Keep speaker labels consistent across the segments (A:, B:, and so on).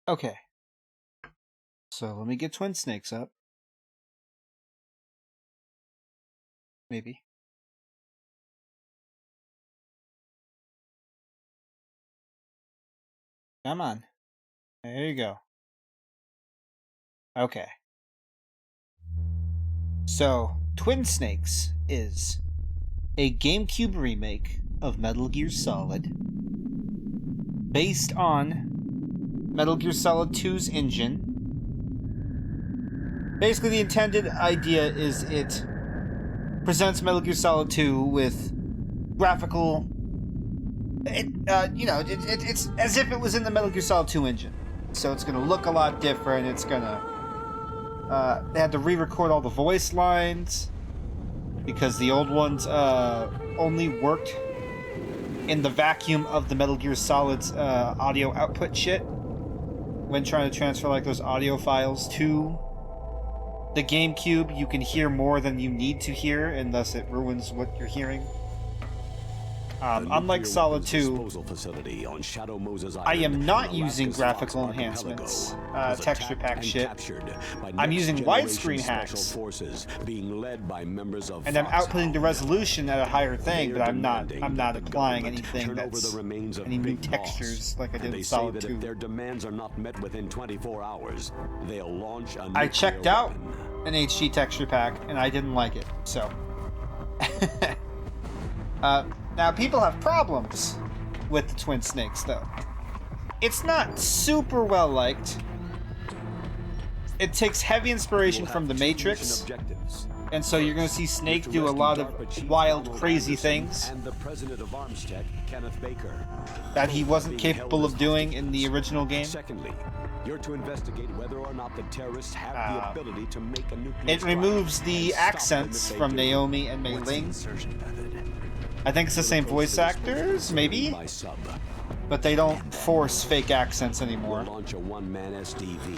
A: Okay. So let me get Twin Snakes up. Maybe. Come on. There you go. Okay. So, Twin Snakes is a GameCube remake of Metal Gear Solid based on Metal Gear Solid 2's engine. Basically, the intended idea is it presents Metal Gear Solid 2 with graphical... it's as if it was in the Metal Gear Solid 2 engine. So it's going to look a lot different. It's going to... they had to re-record all the voice lines because the old ones only worked in the vacuum of the Metal Gear Solid's audio output shit when trying to transfer like those audio files to the GameCube. You can hear more than you need to hear, and thus it ruins what you're hearing. Unlike Solid 2, I am not using graphical enhancements, texture pack shit. I'm using widescreen hacks, and I'm outputting the resolution at a higher thing, but I'm not applying anything that's any new textures like I did in Solid 2.
B: Their demands are not met within 24 hours. They'll launch a
A: I checked out an HD texture pack, and I didn't like it, so. Now, people have problems with the Twin Snakes, though. It's not super well liked. It takes heavy inspiration from The Matrix, and so you're going to see Snake do a lot of wild, crazy things that he wasn't capable of doing in the original game.
B: Secondly, you're to investigate whether or not the terrorists have the ability to make a nuclear
A: It removes the accents from Naomi and Mei Ling. I think it's the same voice actors, maybe? But they don't force fake accents anymore.
B: Launch a one-man SDV.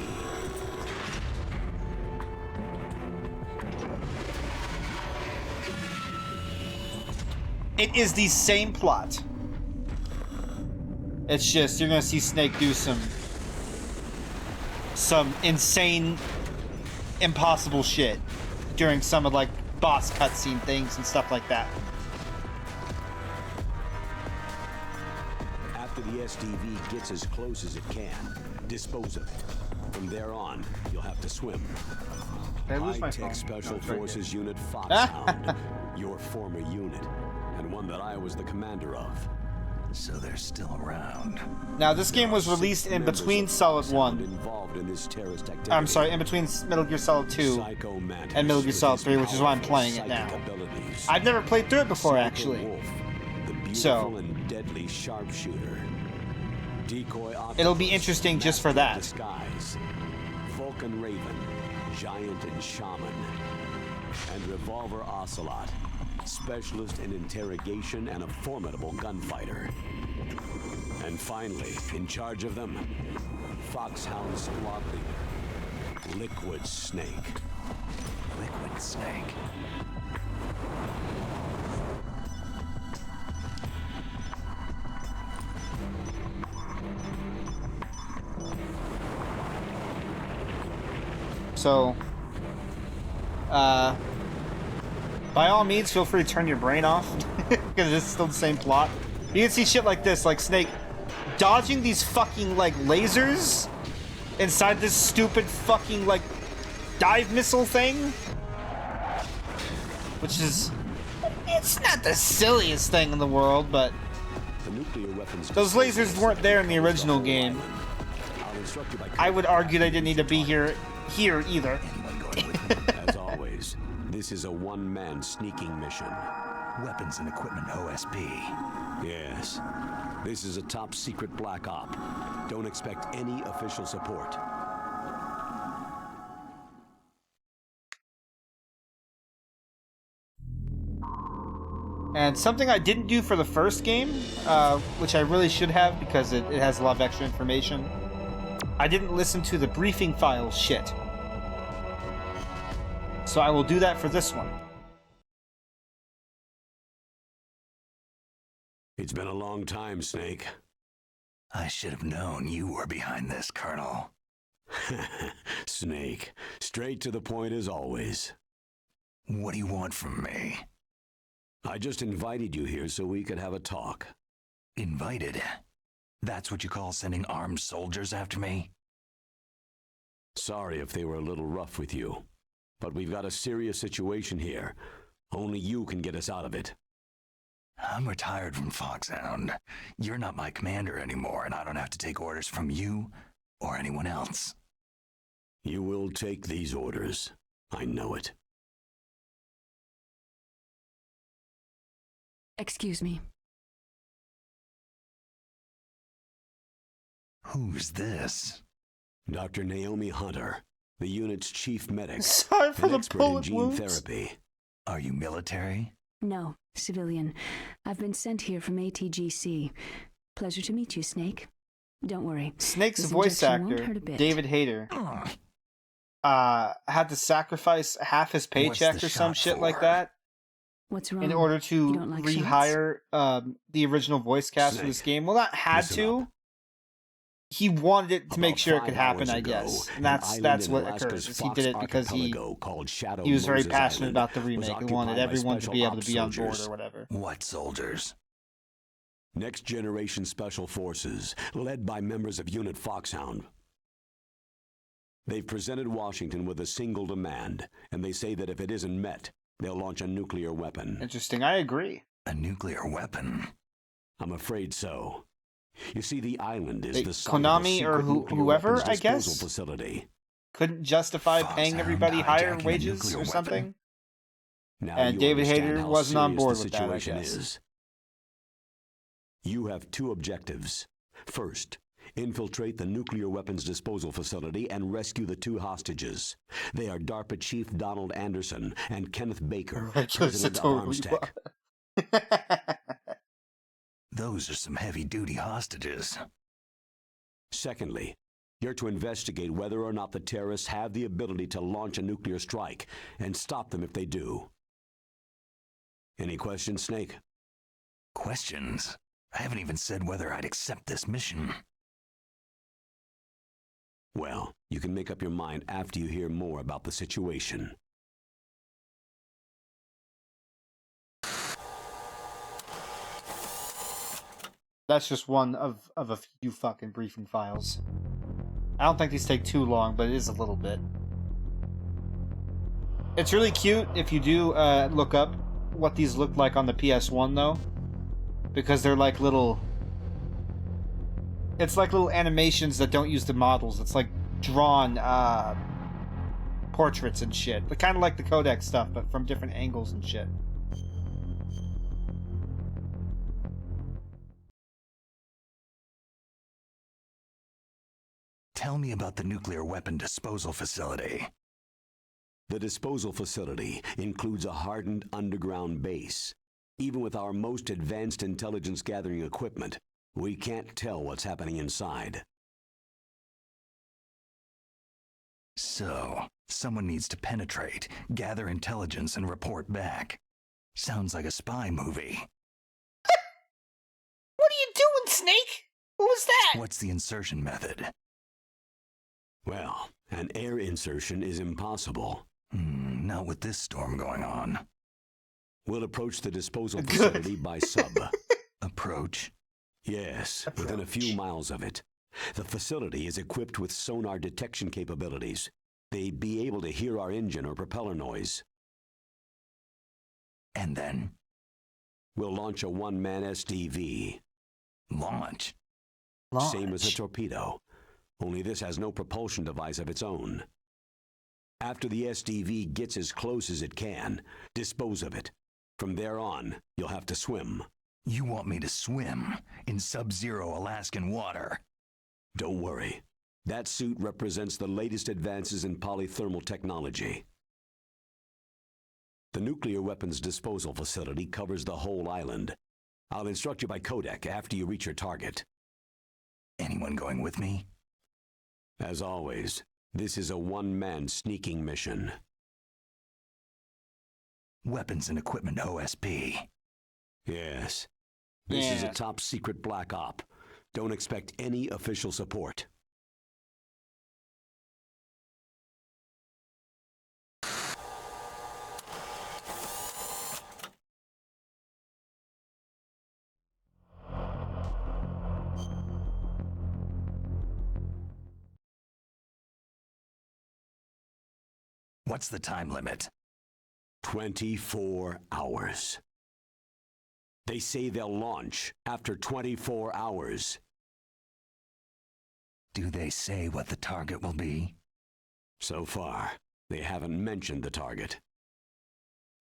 A: It is the same plot. It's just, you're gonna see Snake do some insane, impossible shit during some of, like, boss cutscene things and stuff like that.
B: The SDV gets as close as it can. Dispose of it. From there on, you'll have to swim. High-tech Special Forces Unit Foxhound, your former unit, and one that I was the commander of. So they're still around.
A: Now, this game was released in between Solid 1. I'm sorry, in between Metal Gear Solid 2 and Metal Gear Solid 3, which is why I'm playing it now. I've never played through it before, actually. So,
B: deadly sharpshooter.
A: It'll be interesting just for that.
B: Disguise. Vulcan Raven, Giant and Shaman, and Revolver Ocelot, specialist in interrogation and a formidable gunfighter. And finally, in charge of them, Foxhound squad leader, Liquid Snake. Liquid Snake.
A: So, by all means, feel free to turn your brain off, because it's still the same plot. You can see shit like this, like Snake dodging these fucking, like, lasers inside this stupid fucking, like, dive missile thing. Which is... it's not the silliest thing in the world, but... those lasers weren't there in the original game. I would argue they didn't need to be here either.
B: As always, this is a one-man sneaking mission. Weapons and equipment OSP. Yes. This is a top-secret black op. Don't expect any official support.
A: And something I didn't do for the first game, which I really should have because it has a lot of extra information. I didn't listen to the briefing file shit. So I will do that for this one.
B: It's been a long time, Snake.
C: I should have known you were behind this, Colonel.
B: Snake, straight to the point as always.
C: What do you want from me?
B: I just invited you here so we could have a talk.
C: Invited? That's what you call sending armed soldiers after me?
B: Sorry if they were a little rough with you, but we've got a serious situation here. Only you can get us out of it.
C: I'm retired from Foxhound. You're not my commander anymore, and I don't have to take orders from you or anyone else.
B: You will take these orders. I know it.
D: Excuse me.
C: Who's this?
B: Dr. Naomi Hunter, the unit's chief medic,
A: Sorry for
B: an
A: the
B: expert in
A: bullet
B: gene
A: wounds.
B: therapy.
C: Are you military?
D: No, civilian. I've been sent here from ATGC. Pleasure to meet you, Snake. Don't worry.
A: Snake's
D: This
A: voice
D: injection won't
A: actor,
D: hurt a bit.
A: David Hayter, had to sacrifice half his paycheck
C: What's the
A: or some
C: shot
A: shit like
C: for?
A: that
D: What's wrong?
A: in order
D: You
A: to
D: don't like
A: rehire the original voice cast for
B: Snake,
A: this game. Well, not had
B: listen
A: to.
B: up.
A: He wanted it to make
B: About
A: sure it
B: 5
A: could happen,
B: hours
A: I
B: ago,
A: guess. And
B: an
A: that's
B: island in
A: what
B: Alaska's
A: occurs. Is he
B: Fox
A: did it because
B: archipelago called Shadow
A: he was very
B: Moses
A: passionate
B: Island
A: about the
B: was
A: remake and wanted
B: occupied by
A: everyone to
B: special
A: be able to
B: ops
A: be on board
B: soldiers.
A: or whatever.
C: What soldiers?
B: Next generation special forces, led by members of Unit Foxhound. They've presented Washington with a single demand, and they say that if it isn't met, they'll launch a nuclear weapon.
A: Interesting. I agree.
C: A nuclear weapon?
B: I'm afraid so. You see, the island is
A: They-
B: the site of a
A: Konami or
B: secret nuclear
A: whoever,
B: weapons
A: I guess?
B: disposal facility.
A: Couldn't justify
C: Foxhound
A: paying everybody higher
C: hijacking a
A: wages
C: nuclear
A: or
C: weapon?
A: something.
B: Now
A: And
B: you
A: David
B: understand
A: Hayter
B: how
A: wasn't on
B: serious
A: board
B: the
A: with that, I
B: situation
A: guess.
B: is. You have 2 objectives. First, infiltrate the nuclear weapons disposal facility and rescue the 2 hostages. They are DARPA Chief Donald Anderson and Kenneth Baker, president of Armstech.
C: Those are some heavy-duty hostages.
B: Secondly, you're to investigate whether or not the terrorists have the ability to launch a nuclear strike and stop them if they do. Any questions, Snake?
C: Questions? I haven't even said whether I'd accept this mission.
B: Well, you can make up your mind after you hear more about the situation.
A: That's just one of a few fucking briefing files. I don't think these take too long, but it is a little bit. It's really cute if you do look up what these look like on the PS1, though. Because they're like little... It's like little animations that don't use the models. It's like drawn portraits and shit. Kind of like the codec stuff, but from different angles and shit.
C: Tell me about the nuclear weapon disposal facility.
B: The disposal facility includes a hardened underground base. Even with our most advanced intelligence gathering equipment, we can't tell what's happening inside.
C: So, someone needs to penetrate, gather intelligence, and report back. Sounds like a spy movie.
A: What are you doing, Snake? What was that?
C: What's the insertion method?
B: Well, an air insertion is impossible.
C: Not with this storm going on.
B: We'll approach the disposal
A: Good.
B: facility by sub.
C: Approach?
B: Yes, within a few miles of it. The facility is equipped with sonar detection capabilities. They'd be able to hear our engine or propeller noise.
C: And then?
B: We'll launch a one-man SDV.
C: Launch?
B: Same as a torpedo, only this has no propulsion device of its own. After the SDV gets as close as it can, dispose of it. From there on, you'll have to swim.
C: You want me to swim in sub-zero Alaskan water?
B: Don't worry. That suit represents the latest advances in polythermal technology. The nuclear weapons disposal facility covers the whole island. I'll instruct you by codec after you reach your target.
C: Anyone going with me?
B: As always, this is a one-man sneaking mission.
C: Weapons and equipment OSP.
B: Yes. This is a
A: Yeah.
B: top-secret black op. Don't expect any official support.
C: What's the time limit?
B: 24 hours. They say they'll launch after 24 hours.
C: Do they say what the target will be?
B: So far, they haven't mentioned the target.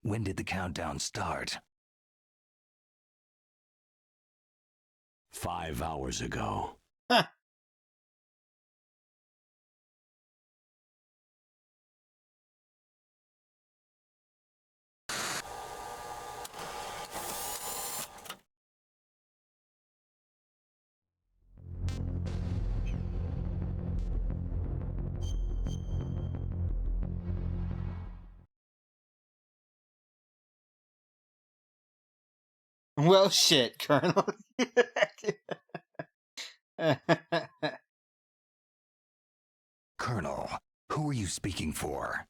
C: When did the countdown start?
B: 5 hours ago.
A: Well, shit, Colonel.
C: Colonel, who are you speaking for?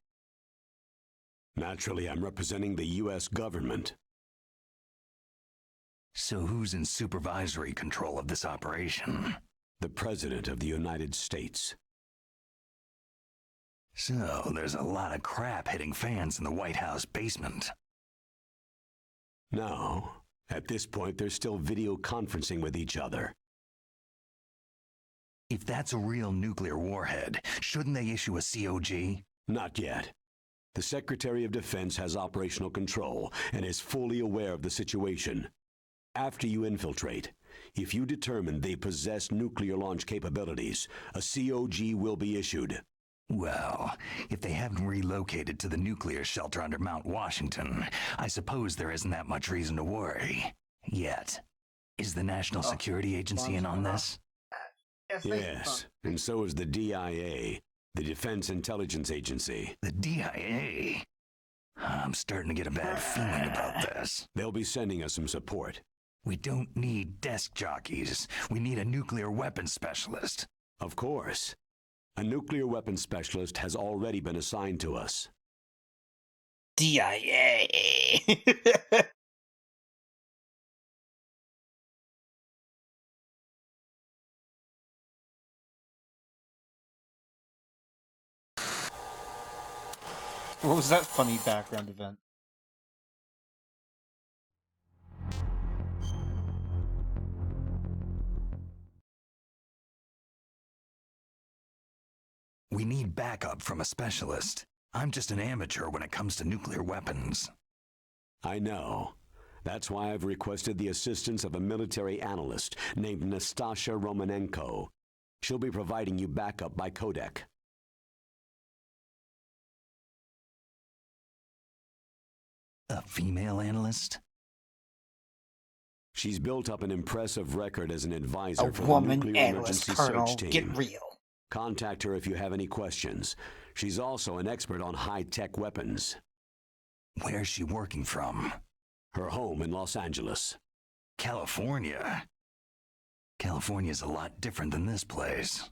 B: Naturally, I'm representing the U.S. government.
C: So who's in supervisory control of this operation?
B: The President of the United States.
C: So there's a lot of crap hitting fans in the White House basement.
B: No. At this point, they're still video conferencing with each other.
C: If that's a real nuclear warhead, shouldn't they issue a COG?
B: Not yet. The Secretary of Defense has operational control and is fully aware of the situation. After you infiltrate, if you determine they possess nuclear launch capabilities, a COG will be issued.
C: Well, if they haven't relocated to the nuclear shelter under Mount Washington, I suppose there isn't that much reason to worry. Yet. Is the National Security Agency in on this?
B: Yes, and so is the DIA, the Defense Intelligence Agency.
C: The DIA? I'm starting to get a bad feeling about this.
B: They'll be sending us some support.
C: We don't need desk jockeys. We need a nuclear weapons specialist.
B: Of course. A nuclear weapons specialist has already been assigned to us.
A: DIA. What was that funny background event?
C: We need backup from a specialist. I'm just an amateur when it comes to nuclear weapons.
B: I know. That's why I've requested the assistance of a military analyst named Nastasha Romanenko. She'll be providing you backup by codec.
C: A female analyst?
B: She's built up an impressive record as an advisor
A: A
B: for the
A: woman
B: nuclear
A: analyst,
B: emergency
A: Colonel.
B: search team.
A: Get real.
B: Contact her if you have any questions. She's also an expert on high-tech weapons.
C: Where's she working from?
B: Her home in Los Angeles.
C: California? California's a lot different than this place.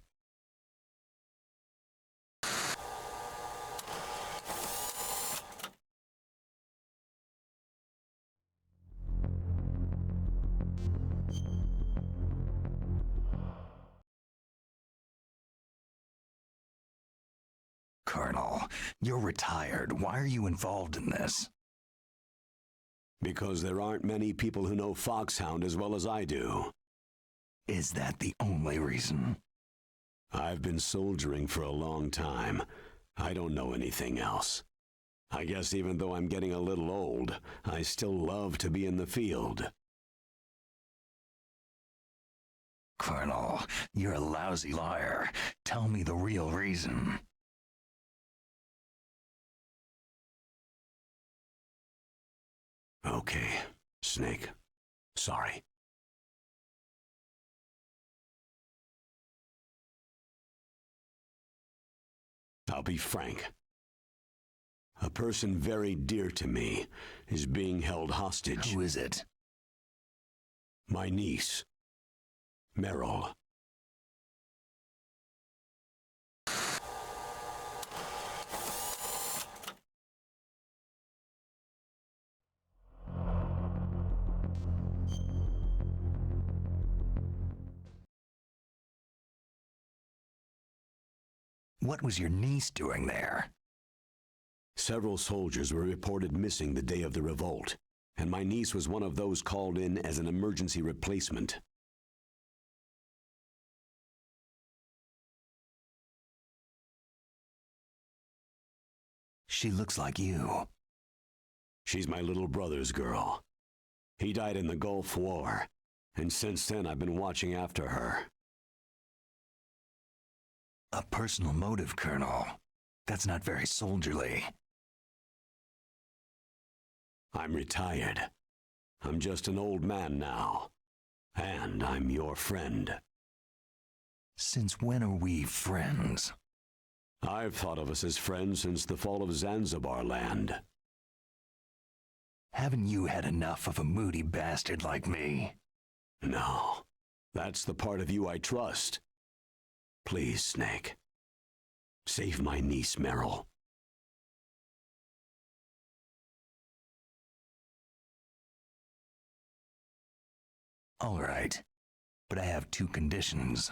C: Colonel, you're retired. Why are you involved in this?
B: Because there aren't many people who know Foxhound as well as I do.
C: Is that the only reason?
B: I've been soldiering for a long time. I don't know anything else. I guess even though I'm getting a little old, I still love to be in the field.
C: Colonel, you're a lousy liar. Tell me the real reason.
B: Okay, Snake. Sorry. I'll be frank. A person very dear to me is being held hostage.
C: Who is it?
B: My niece. Meryl.
C: What was your niece doing there?
B: Several soldiers were reported missing the day of the revolt, and my niece was one of those called in as an emergency replacement.
C: She looks like you.
B: She's my little brother's girl. He died in the Gulf War, and since then I've been watching after her.
C: A personal motive, Colonel. That's not very soldierly.
B: I'm retired. I'm just an old man now. And I'm your friend.
C: Since when are we friends?
B: I've thought of us as friends since the fall of Zanzibar land.
C: Haven't you had enough of a moody bastard like me?
B: No. That's the part of you I trust. Please, Snake. Save my niece, Meryl.
C: All right. But I have 2 conditions.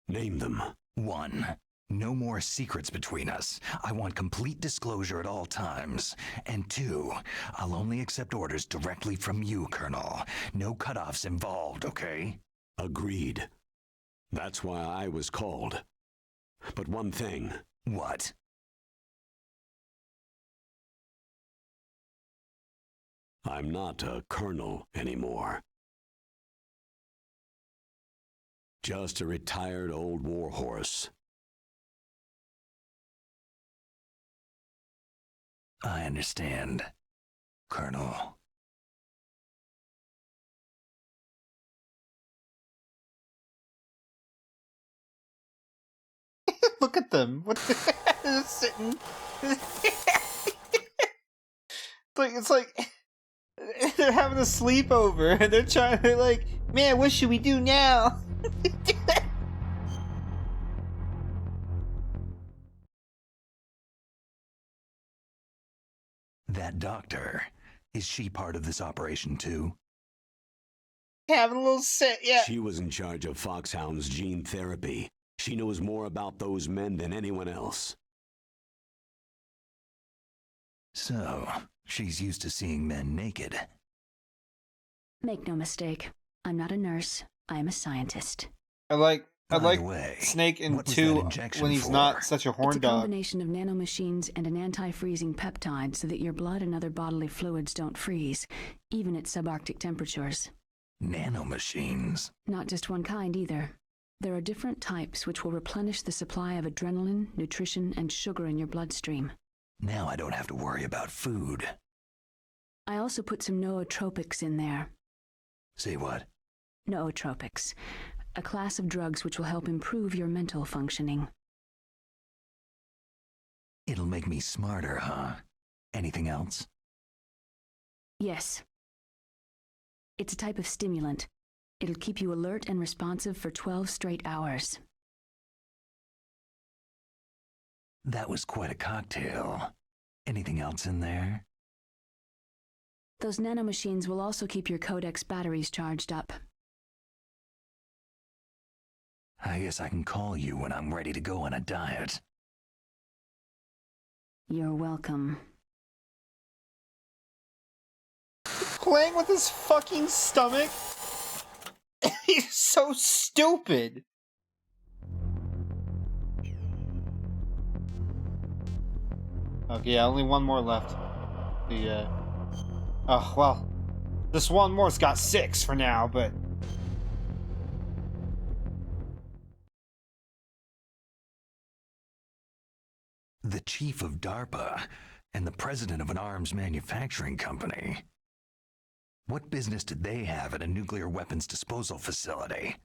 B: Name them.
C: 1. No more secrets between us. I want complete disclosure at all times. And 2, I'll only accept orders directly from you, Colonel. No cutoffs involved, okay?
B: Agreed. That's why I was called. But one thing.
C: What?
B: I'm not a colonel anymore. Just a retired old warhorse.
C: I understand, Colonel.
A: Look at them. What they're sitting. It's like they're having a sleepover and they're trying to like, man, what should we do now?
C: That doctor, is she part of this operation too?
A: Having a little sit, yeah.
B: She was in charge of Foxhound's gene therapy. She knows more about those men than anyone else.
C: So, she's used to seeing men naked.
D: Make no mistake, I'm not a nurse, I am a scientist.
A: I like
C: By the way,
A: Snake in
C: what was
A: 2
C: that injection
A: when he's
C: for?
A: not such a horn
D: It's a
A: dog.
D: combination of nanomachines and an anti-freezing peptide so that your blood and other bodily fluids don't freeze, even at subarctic temperatures.
C: Nanomachines?
D: Not just one kind either. There are different types which will replenish the supply of adrenaline, nutrition, and sugar in your bloodstream.
C: Now I don't have to worry about food.
D: I also put some nootropics in there.
C: Say what?
D: Nootropics, a class of drugs which will help improve your mental functioning.
C: It'll make me smarter, huh? Anything else?
D: Yes. It's a type of stimulant. It'll keep you alert and responsive for 12 straight hours.
C: That was quite a cocktail. Anything else in there?
D: Those nanomachines will also keep your Codex batteries charged up.
C: I guess I can call you when I'm ready to go on a diet.
D: You're welcome.
A: Playing with his fucking stomach? He's so stupid. Okay, yeah, only one more left. Oh, well. This one more's got 6 for now, but...
C: The chief of DARPA and the president of an arms manufacturing company. What business did they have at a nuclear weapons disposal facility?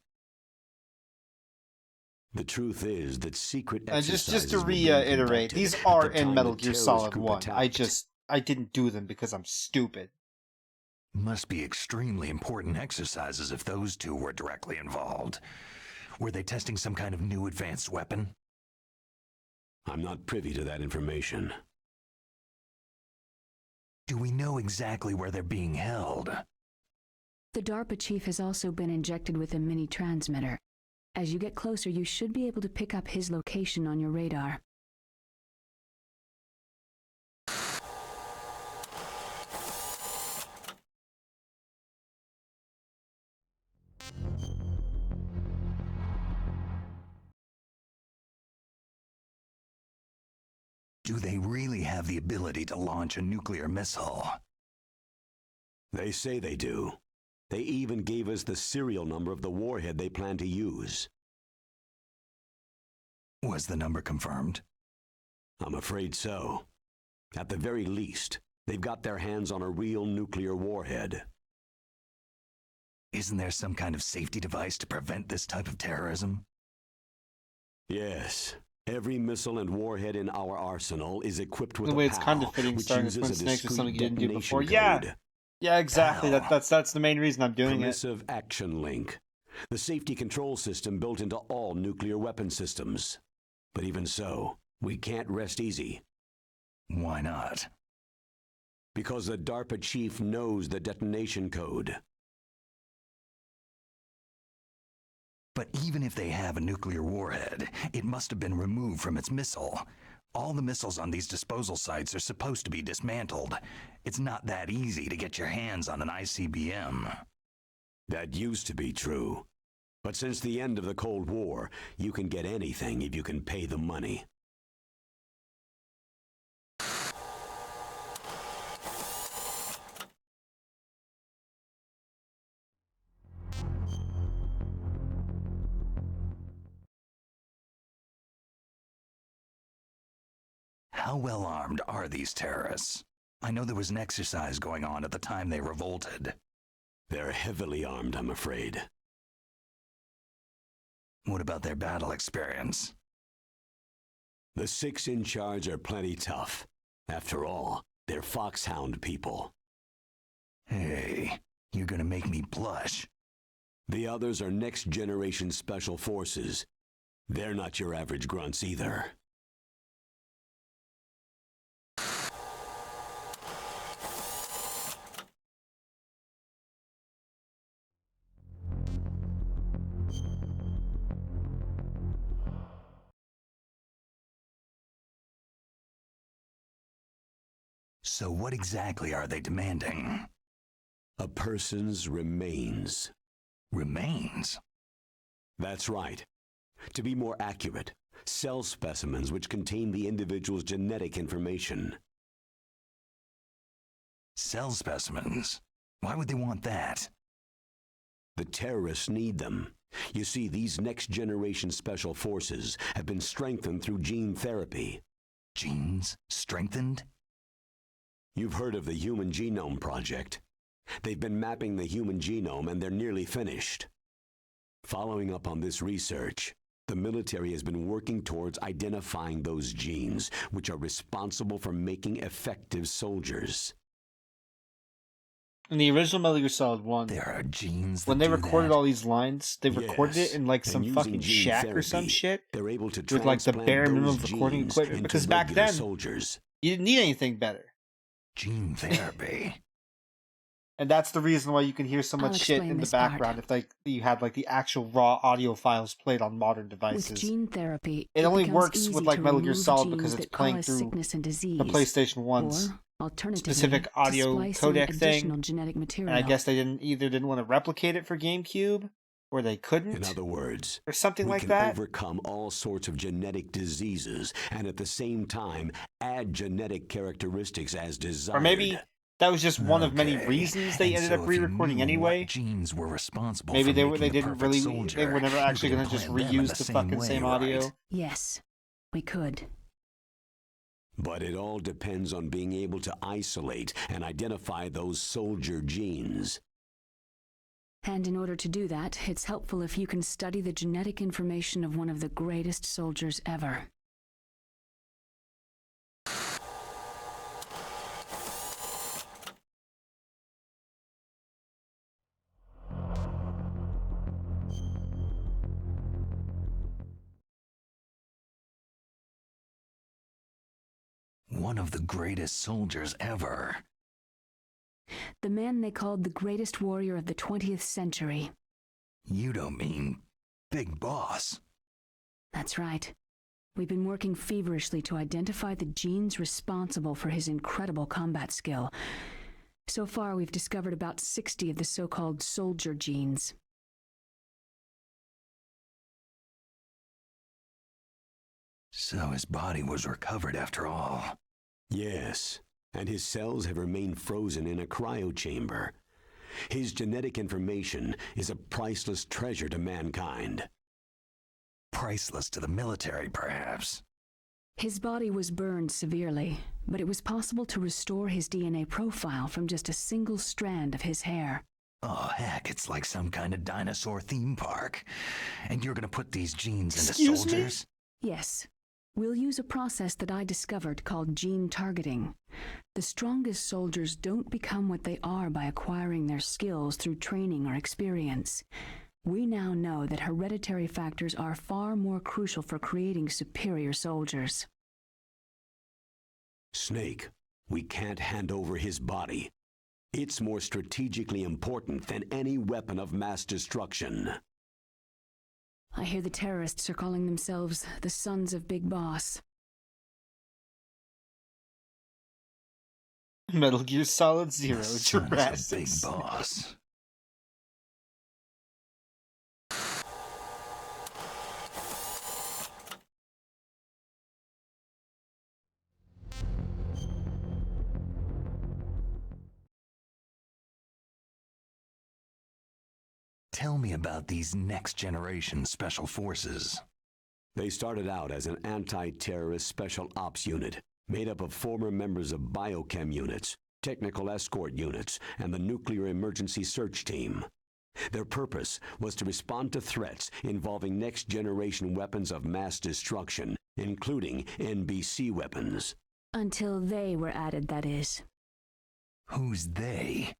B: The truth is that secret
A: just
B: exercises
A: to
B: were being
A: reiterate,
B: conducted
A: these
B: at
A: are
B: the
A: in
B: time
A: Metal
B: the
A: Gear
B: terrorist
A: Solid
B: group
A: 1.
B: attacked.
A: I didn't do them because I'm stupid.
C: Must be extremely important exercises if those two were directly involved. Were they testing some kind of new advanced weapon?
B: I'm not privy to that information.
C: Do we know exactly where they're being held?
D: The DARPA chief has also been injected with a mini transmitter. As you get closer, you should be able to pick up his location on your radar.
C: Do they really have the ability to launch a nuclear missile?
B: They say they do. They even gave us the serial number of the warhead they plan to use.
C: Was the number confirmed?
B: I'm afraid so. At the very least, they've got their hands on a real nuclear warhead.
C: Isn't there some kind of safety device to prevent this type of terrorism?
B: Yes. Every missile and warhead in our arsenal is equipped with
A: The way
B: a
A: it's
B: PAL,
A: kind of fitting
B: which
A: starting with
B: uses
A: Twin
B: a
A: Snakes with something you
B: discrete
A: didn't do before.
B: detonation
A: Yeah.
B: code.
A: Yeah, exactly.
C: Ow.
A: That's the main reason I'm doing it.
B: Permissive action link. The safety control system built into all nuclear weapon systems. But even so, we can't rest easy.
C: Why not?
B: Because the DARPA chief knows the detonation code.
C: But even if they have a nuclear warhead, it must have been removed from its missile. All the missiles on these disposal sites are supposed to be dismantled. It's not that easy to get your hands on an ICBM.
B: That used to be true. But since the end of the Cold War, you can get anything if you can pay the money.
C: How well armed are these terrorists? I know there was an exercise going on at the time they revolted.
B: They're heavily armed, I'm afraid.
C: What about their battle experience?
B: The 6 in charge are plenty tough. After all, they're foxhound people.
C: Hey, you're gonna make me blush.
B: The others are next-generation special forces. They're not your average grunts either.
C: So what exactly are they demanding?
B: A person's remains.
C: Remains?
B: That's right. To be more accurate, cell specimens which contain the individual's genetic information.
C: Cell specimens? Why would they want that?
B: The terrorists need them. You see, these next-generation special forces have been strengthened through gene therapy.
C: Genes? Strengthened?
B: You've heard of the Human Genome Project. They've been mapping the human genome and they're nearly finished. Following up on this research, the military has been working towards identifying those genes which are responsible for making effective soldiers.
A: In the original Metal Gear Solid 1,
C: There are genes that
A: when they
C: do
A: recorded
C: that?
A: all these lines, they recorded
B: Yes,
A: it in like
B: and
A: some
B: using
A: fucking
B: gene
A: shack or some
B: therapy,
A: shit
B: They're able to
A: with like the
B: transplant
A: bare minimum
B: those
A: of recording
B: genes
A: equipment.
B: into
A: Because back
B: regular
A: then,
B: soldiers.
A: you didn't need anything better.
C: Gene therapy.
A: And that's the reason why you can hear so
D: I'll
A: much shit
D: explain
A: in the
D: this part.
A: background if like you had like the actual raw audio files played on modern
D: With
A: devices.
D: gene therapy,
A: It only
D: becomes
A: works
D: easy
A: with, like,
D: to
A: Metal Gear
D: remove
A: Solid
D: genes
A: because it's
D: that
A: playing
D: cause
A: through
D: sickness and disease,
A: the PlayStation 1's
D: or alternatively,
A: specific audio
D: to splicing
A: codec
D: additional
A: thing.
D: genetic
A: And
D: material.
A: I guess they didn't want to replicate it for GameCube, or they couldn't,
B: In other words,
A: or something
B: we
A: like
B: can
A: that.
B: overcome all sorts of genetic diseases and at the same time add genetic characteristics as desired.
A: Or maybe that was just one of many
C: Okay.
A: reasons they
C: And
A: ended
C: so
A: up
C: if you
A: re-recording
C: knew
A: anyway.
C: what genes were responsible
A: Maybe
C: for
A: they
C: making the
A: didn't
C: perfect
A: really
C: soldier,
A: they were never
C: you
A: actually
C: could
A: going to just
C: implant them in
A: reuse the
C: same
A: fucking
C: way,
A: same
C: right?
A: audio.
D: Yes, we could.
B: But it all depends on being able to isolate and identify those soldier genes.
D: And in order to do that, it's helpful if you can study the genetic information of one of the greatest soldiers ever.
C: One of the greatest soldiers ever.
D: The man they called the greatest warrior of the 20th century.
C: You don't mean Big Boss?
D: That's right. We've been working feverishly to identify the genes responsible for his incredible combat skill. So far, we've discovered about 60 of the so-called soldier genes.
C: So his body was recovered after all.
B: Yes, and his cells have remained frozen in a cryochamber. His genetic information is a priceless treasure to mankind.
C: Priceless to the military, perhaps.
D: His body was burned severely, but it was possible to restore his DNA profile from just a single strand of his hair.
C: Oh, heck, it's like some kind of dinosaur theme park. And you're gonna put these genes into
A: Excuse me?
C: soldiers?
D: Yes. We'll use a process that I discovered called gene targeting. The strongest soldiers don't become what they are by acquiring their skills through training or experience. We now know that hereditary factors are far more crucial for creating superior soldiers.
B: Snake, we can't hand over his body. It's more strategically important than any weapon of mass destruction.
D: I hear the terrorists are calling themselves the Sons of Big Boss.
A: Metal Gear Solid Zero,
C: The sons of
A: Jurassic.
C: Big Boss. Tell me about these next-generation special forces.
B: They started out as an anti-terrorist special ops unit, made up of former members of biochem units, technical escort units, and the nuclear emergency search team. Their purpose was to respond to threats involving next-generation weapons of mass destruction, including NBC weapons.
D: Until they were added, that is.
C: Who's they?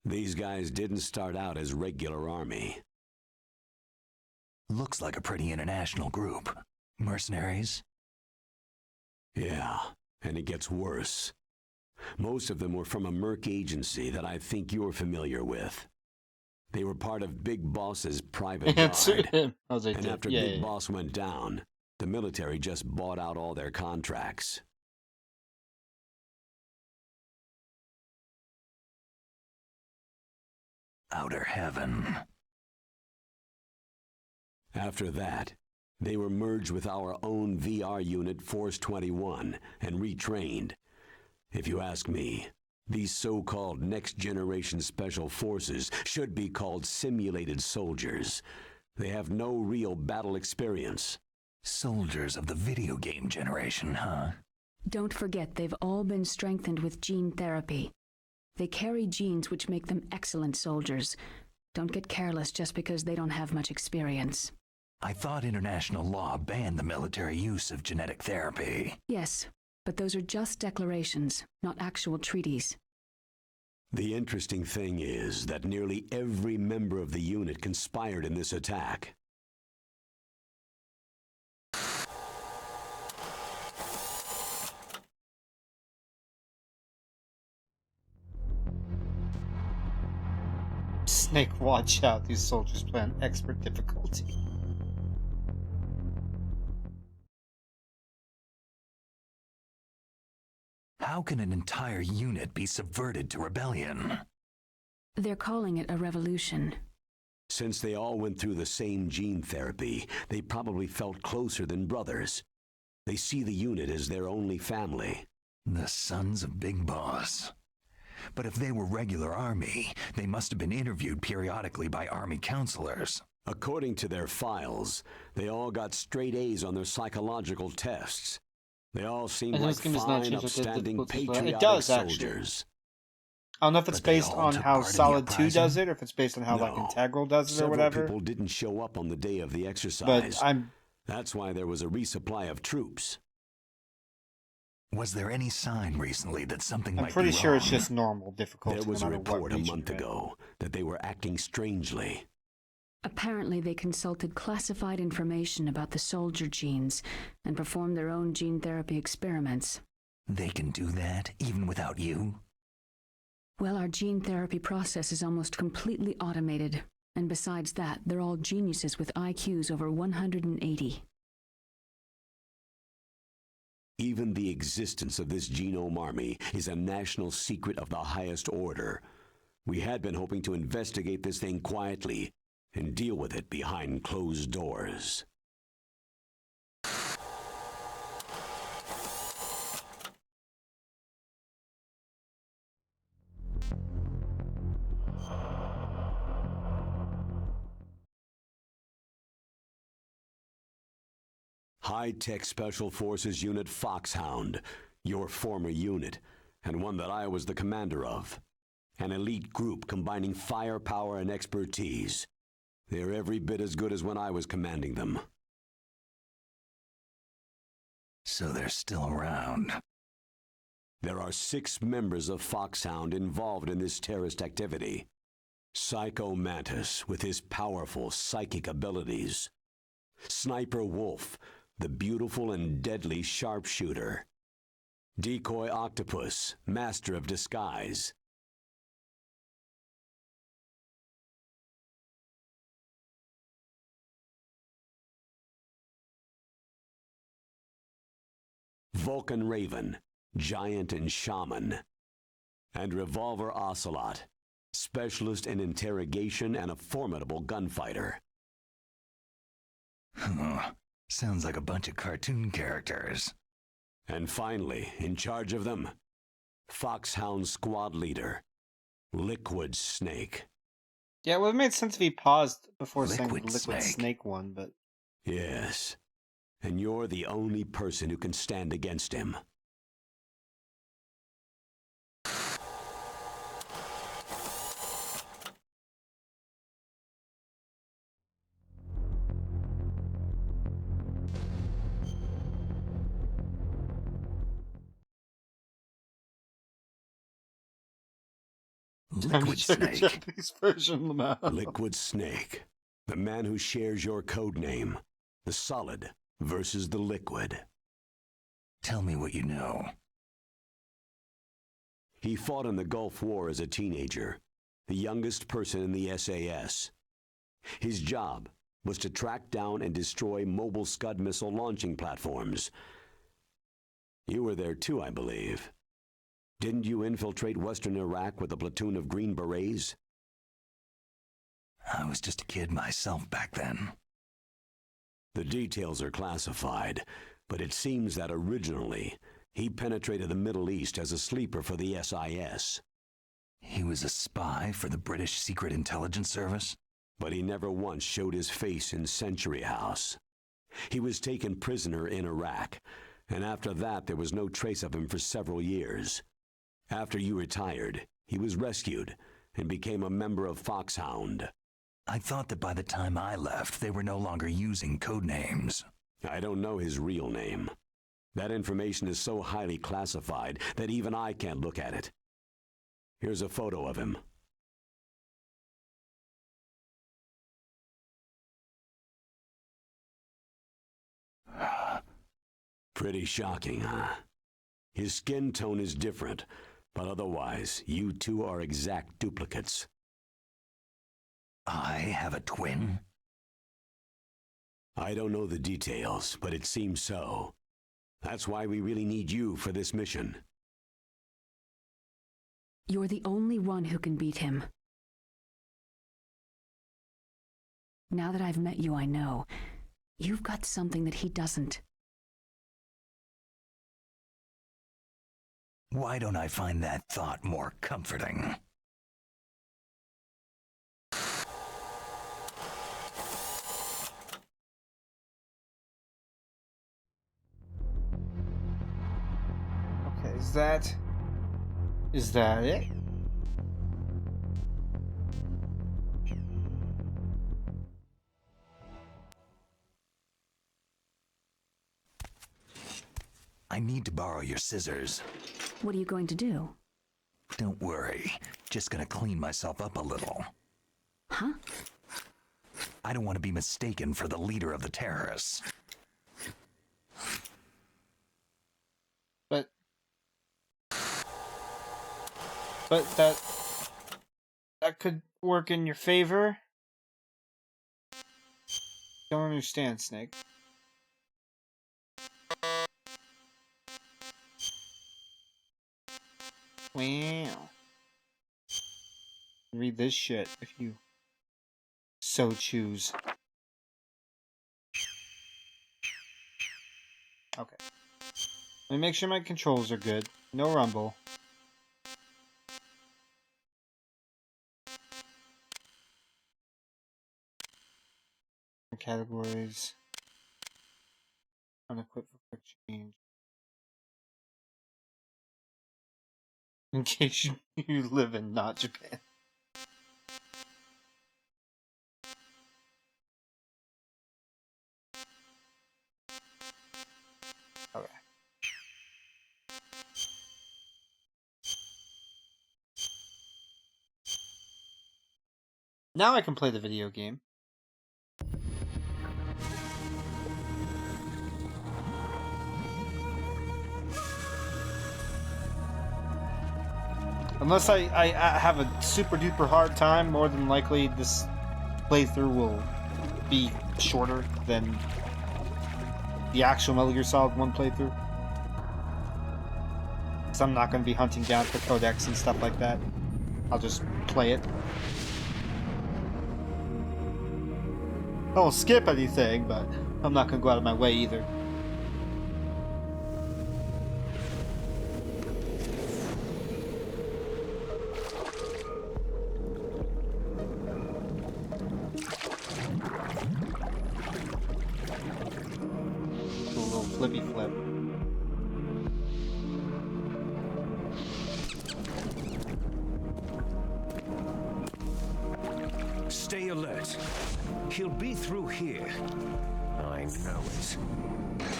B: These guys didn't start out as regular army.
C: Looks like a pretty international group. Mercenaries?
B: Yeah, and it gets worse. Most of them were from a merc agency that I think you're familiar with. They were part of Big Boss's private guard. And after Big Boss went down, the military just bought out all their contracts.
C: Outer heaven.
B: After that, they were merged with our own VR unit Force 21 and retrained. If you ask me, these so-called next-generation special forces should be called simulated soldiers. They have no real battle experience.
C: Soldiers of the video game generation, huh?
D: Don't forget, they've all been strengthened with gene therapy. They carry genes which make them excellent soldiers. Don't get careless just because they don't have much experience.
C: I thought international law banned the military use of genetic therapy.
D: Yes, but those are just declarations, not actual treaties.
B: The interesting thing is that nearly every member of the unit conspired in this attack.
A: Snake, watch out. These soldiers play on expert difficulty.
C: How can an entire unit be subverted to rebellion?
D: They're calling it a revolution.
B: Since they all went through the same gene therapy, they probably felt closer than brothers. They see the unit as their only family.
C: The Sons of Big Boss. But if they were regular army, they must have been interviewed periodically by army counselors.
B: According to their files, they all got straight A's on their psychological tests. They all seem like fine, upstanding, patriotic soldiers.
A: I don't know if it's based on how Solid 2 does it, or if it's based on how like Integral does it, or whatever.
B: Several people didn't show up on the day of the exercise.
A: But
B: That's why there was a resupply of troops.
C: Was there any sign recently that something might be wrong?
A: I'm pretty sure it's just normal difficulty.
B: There was
A: no
B: a
A: matter what
B: report a
A: region
B: month
A: you're in.
B: ago that they were acting strangely.
D: Apparently, they consulted classified information about the soldier genes and performed their own gene therapy experiments.
C: They can do that, even without you?
D: Well, our gene therapy process is almost completely automated. And besides that, they're all geniuses with IQs over 180.
B: Even the existence of this genome army is a national secret of the highest order. We had been hoping to investigate this thing quietly and deal with it behind closed doors. High-Tech Special Forces Unit Foxhound, your former unit, and one that I was the commander of. An elite group combining firepower and expertise. They're every bit as good as when I was commanding them.
C: So they're still around.
B: There are 6 members of Foxhound involved in this terrorist activity. Psycho Mantis, with his powerful psychic abilities. Sniper Wolf, the beautiful and deadly sharpshooter. Decoy Octopus, master of disguise. Vulcan Raven, giant and shaman. And Revolver Ocelot, specialist in interrogation and a formidable gunfighter.
C: Sounds like a bunch of cartoon characters.
B: And finally, in charge of them, Foxhound Squad Leader, Liquid Snake.
A: Yeah, it would have made sense if he paused before saying
C: Liquid
A: Liquid
C: Snake.
A: Snake one, but...
B: Yes, and you're the only person who can stand against him.
C: Liquid Snake.
A: Japanese version of the
B: Liquid Snake, the man who shares your code name. The solid versus the liquid.
C: Tell me what you know.
B: He fought in the Gulf War as a teenager, the youngest person in the SAS. His job was to track down and destroy mobile Scud missile launching platforms. You were there too, I believe. Didn't you infiltrate Western Iraq with a platoon of Green Berets?
C: I was just a kid myself back then.
B: The details are classified, but it seems that originally he penetrated the Middle East as a sleeper for the SIS.
C: He was a spy for the British Secret Intelligence Service?
B: But he never once showed his face in Century House. He was taken prisoner in Iraq, and after that there was no trace of him for several years. After you retired, he was rescued and became a member of Foxhound.
C: I thought that by the time I left, they were no longer using code names.
B: I don't know his real name. That information is so highly classified that even I can't look at it. Here's a photo of him. Pretty shocking, huh? His skin tone is different, but otherwise, you two are exact duplicates.
C: I have a twin?
B: I don't know the details, but it seems so. That's why we really need you for this mission.
D: You're the only one who can beat him. Now that I've met you, I know. You've got something that he doesn't.
C: Why don't I find that thought more comforting?
A: Okay, is that it?
C: I need to borrow your scissors.
D: What are you going to do?
C: Don't worry, just gonna clean myself up a little.
D: Huh?
C: I don't want to be mistaken for the leader of the terrorists.
A: But that could work in your favor. Don't understand, Snake. Wow. Read this shit if you so choose. Okay. Let me make sure my controls are good. No rumble. Categories. Unequipped for quick change. In case you live in not Japan. Okay. Now I can play the video game. Unless I have a super duper hard time, more than likely this playthrough will be shorter than the actual Metal Gear Solid 1 playthrough. Because I'm not going to be hunting down for codecs and stuff like that. I'll just play it. I won't skip anything, but I'm not going to go out of my way either. Do a little flippy flip.
E: Stay alert. He'll be through here. I know it.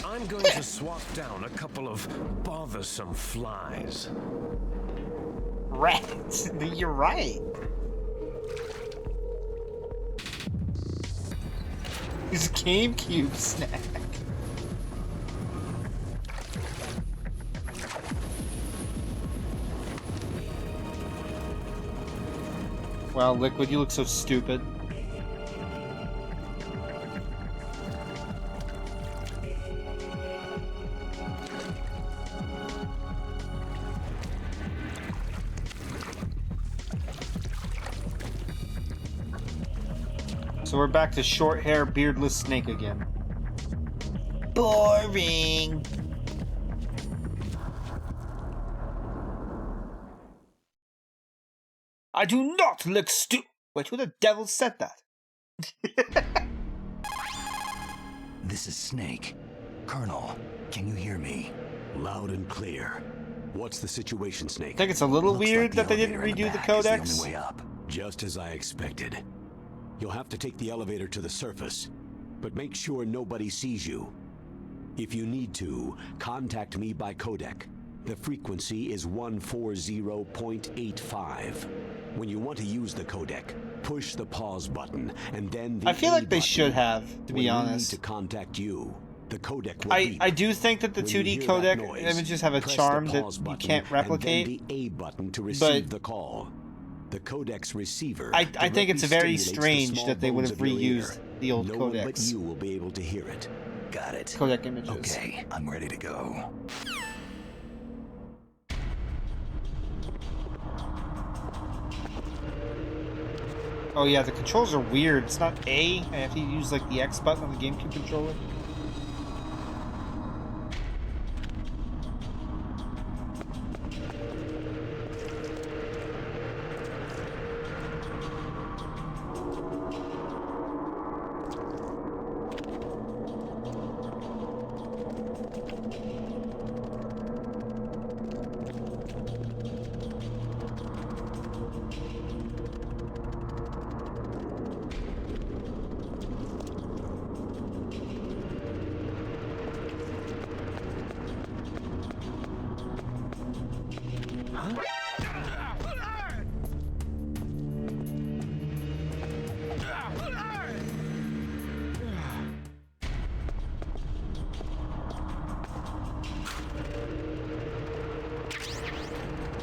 E: I'm going to swat down a couple of bothersome flies.
A: Right. You're right. His GameCube snack. Wow, Liquid, you look so stupid. So we're back to short hair, beardless Snake again. Boring. I do not look Wait, who the devil said that?
C: This is Snake. Colonel, can you hear me?
B: Loud and clear. What's the situation, Snake?
A: I think it's a little
C: Looks
A: weird
C: like the
A: that they didn't
C: elevator in
A: redo the
C: back is
A: codex.
C: the only way up.
B: Just as I expected. You'll have to take the elevator to the surface, but make sure nobody sees you. If you need to, contact me by codec. The frequency is 140.85. When you want to use the codec, push the pause button, and then the
A: I feel
B: A
A: like they
B: button.
A: should have, to be
B: When we
A: honest.
B: need to contact you, the codec will
A: I
B: beep.
A: do think that the
B: When you
A: 2D
B: hear
A: codec
B: that noise,
A: images have a
B: press
A: charm
B: the
A: that
B: pause
A: you
B: button
A: can't replicate.
B: And then the A button to
A: but
B: receive the call. The codec's receiver.
A: I think it's
B: directly
A: very
B: stimulates the
A: strange
B: small
A: that they would
B: bones
A: have
B: of your ear.
A: reused the old
B: No one but
A: codecs.
B: you will be able to hear it.
C: Got it.
A: Codec images.
C: Okay, I'm ready to go.
A: Oh yeah, the controls are weird. It's not A. I have to use like the X button on the GameCube controller.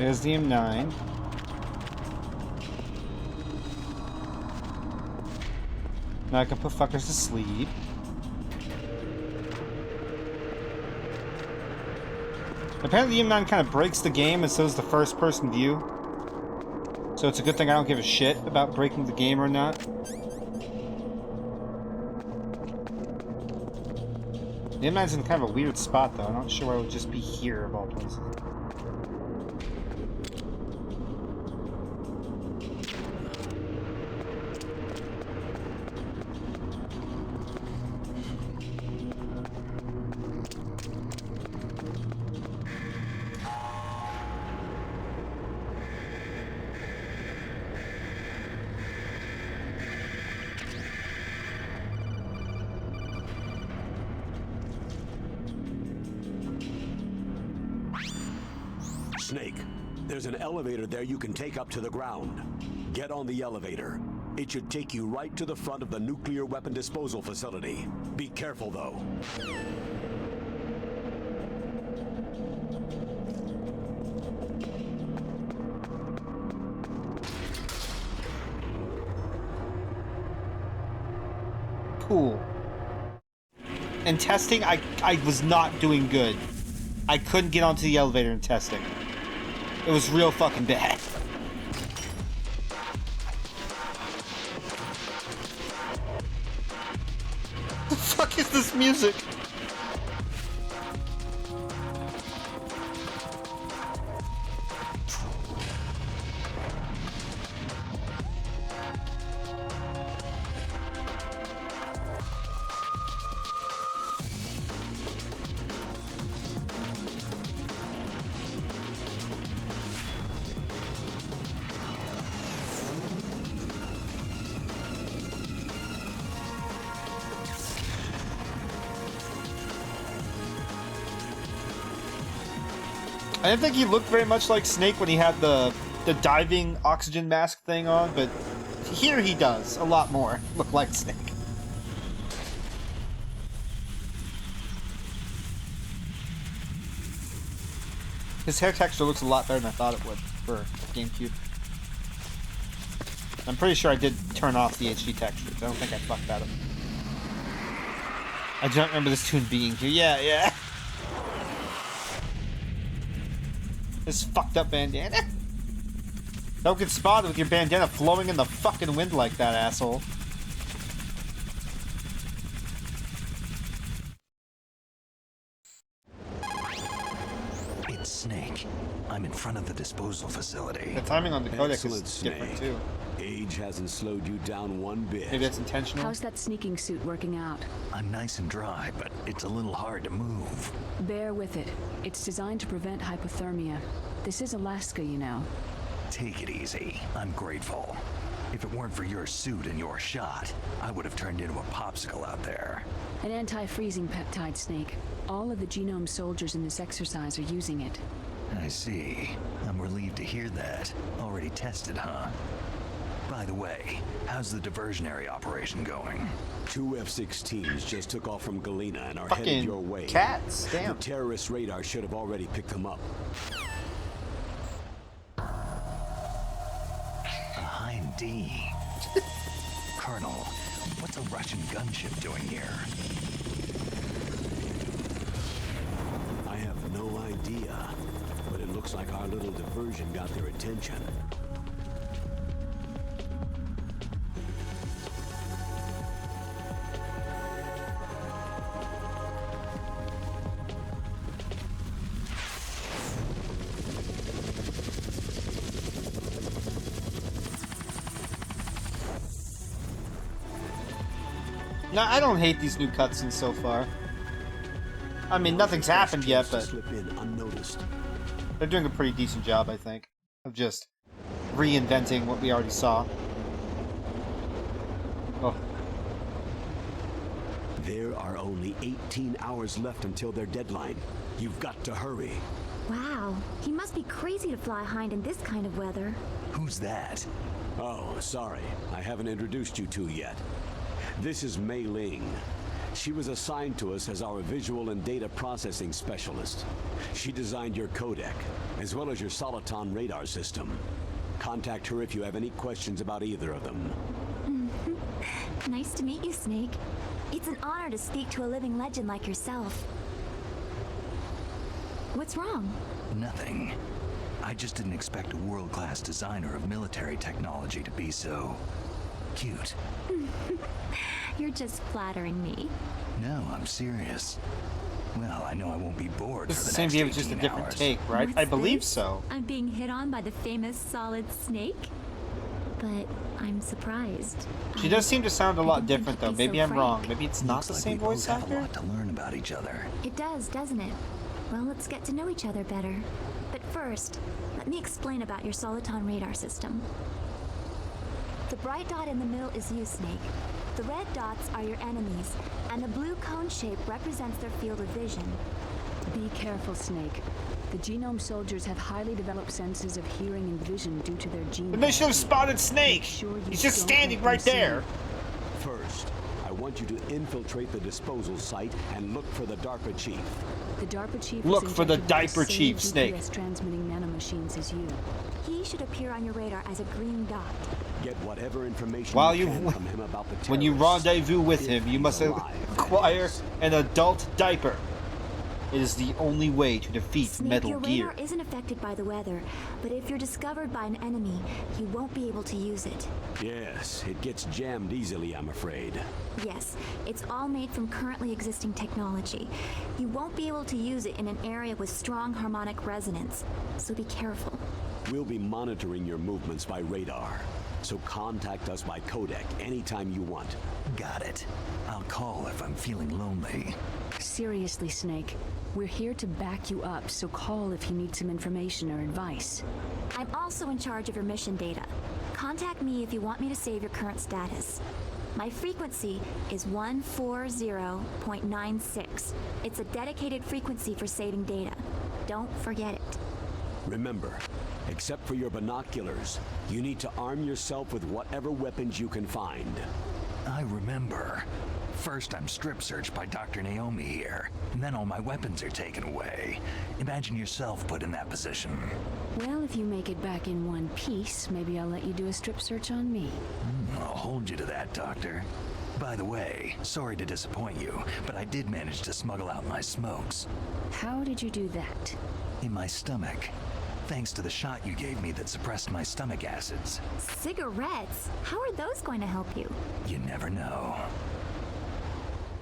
A: There's the M9. Now I can put fuckers to sleep. Apparently the M9 kind of breaks the game, and so does the first-person view. So it's a good thing I don't give a shit about breaking the game or not. The M9's in kind of a weird spot, though. I'm not sure why it would just be here, of all places.
B: Snake, there's an elevator there you can take up to the ground. Get on the elevator. It should take you right to the front of the nuclear weapon disposal facility. Be careful, though.
A: Cool. In testing, I was not doing good. I couldn't get onto the elevator in testing. It was real fucking bad. The fuck is this music? I didn't think he looked very much like Snake when he had the diving oxygen mask thing on, but here he does a lot more look like Snake. His hair texture looks a lot better than I thought it would for GameCube. I'm pretty sure I did turn off the HD textures. I don't think I fucked that up. I don't remember this tune being here. Yeah. This fucked up bandana. Don't get spotted with your bandana flowing in the fucking wind like that, asshole.
C: It's Snake. I'm in front of the disposal facility.
A: The timing on the codec
B: Excellent,
A: is different
B: Snake.
A: too.
B: Age hasn't slowed you down one bit.
A: Maybe that's intentional.
D: How's that sneaking suit working out?
C: I'm nice and dry, but it's a little hard to move.
D: Bear with it. It's designed to prevent hypothermia. This is Alaska, you know.
C: Take it easy. I'm grateful. If it weren't for your suit and your shot, I would have turned into a popsicle out there.
D: An anti-freezing peptide, Snake. All of the genome soldiers in this exercise are using it.
C: I see. I'm relieved to hear that. Already tested, huh? By the way, how's the diversionary operation going?
B: 2 F-16s just took off from Galena and are
A: Fucking
B: headed your way.
A: cats, damn.
B: The terrorist radar should have already picked them up.
C: A Hind D. Colonel, what's a Russian gunship doing here?
B: I have no idea, but it looks like our little diversion got their attention.
A: No, I don't hate these new cutscenes so far. I mean, nothing's happened yet, but
B: Slip in unnoticed.
A: they're doing a pretty decent job, I think, of just reinventing what we already saw. Oh.
B: There are only 18 hours left until their deadline. You've got to hurry.
F: Wow, he must be crazy to fly Hind in this kind of weather.
C: Who's that?
B: Oh, sorry. I haven't introduced you two yet. This is Mei Ling. She was assigned to us as our visual and data processing specialist. She designed your codec, as well as your Soliton radar system. Contact her if you have any questions about either of them.
F: Nice to meet you, Snake. It's an honor to speak to a living legend like yourself. What's wrong?
C: Nothing. I just didn't expect a world-class designer of military technology to be so cute.
F: You're just flattering me.
C: No, I'm serious. Well, I know I won't be bored
A: It's
C: for
A: the
C: the
A: same
C: next
A: game, it's just a
C: 18
A: different
C: hours.
A: take, right?
F: What's
A: I believe
F: this?
A: so.
F: I'm being hit on by the famous Solid Snake? But I'm surprised.
A: She does seem to sound a lot
F: didn't think
A: different,
F: you'd
A: though.
F: be
A: Maybe
F: so
A: I'm wrong.
F: frank.
A: Maybe it's not
C: Looks
A: the
C: like
A: same
C: we
A: voice
C: both have
A: actor.
C: a lot to learn about each other.
F: It does, doesn't it? Well, let's get to know each other better. But first, let me explain about your Soliton radar system. The bright dot in the middle is you, Snake. The red dots are your enemies, and the blue cone shape represents their field of vision.
D: Be careful, Snake. The genome soldiers have highly developed senses of hearing and vision due to their gene.
A: But they should have
D: therapy.
A: spotted Snake.
D: Make sure you
A: He's just
D: don't
A: standing
D: let them
A: right
D: see
A: there.
D: you.
B: First, I want you to infiltrate the disposal site and look for the DARPA chief.
D: The DARPA chief
A: Look
D: is
A: for the
D: injected with
A: diaper
D: same
A: chief, Snake.
D: GPS transmitting nanomachines as you.
F: He should appear on your radar as a green dot.
B: Get whatever information
A: While
B: you
A: you-
B: can from him about the
A: When you
B: terrorists.
A: rendezvous with
B: If
A: him, you
B: he's
A: must
B: alive, that
A: acquire
B: is.
A: an adult diaper. It is the only way to defeat
F: Snake,
A: Metal
F: your
A: Gear.
F: radar isn't affected by the weather, but if you're discovered by an enemy, you won't be able to use it.
B: Yes, it gets jammed easily, I'm afraid.
F: Yes, it's all made from currently existing technology. You won't be able to use it in an area with strong harmonic resonance, so be careful.
B: We'll be monitoring your movements by radar, so contact us by codec anytime you want.
C: Got it. I'll call if I'm feeling lonely.
D: Seriously, Snake. We're here to back you up, so call if you need some information or advice.
F: I'm also in charge of your mission data. Contact me if you want me to save your current status. My frequency is 140.96. It's a dedicated frequency for saving data. Don't forget it.
B: Remember, except for your binoculars, you need to arm yourself with whatever weapons you can find.
C: I remember. First, I'm strip searched by Dr. Naomi here, and then all my weapons are taken away. Imagine yourself put in that position.
D: Well, if you make it back in one piece, maybe I'll let you do a strip search on me.
C: I'll hold you to that, Doctor. By the way, sorry to disappoint you, but I did manage to smuggle out my smokes.
D: How did you do that?
C: In my stomach. Thanks to the shot you gave me that suppressed my stomach acids.
F: Cigarettes? How are those going to help you?
C: You never know.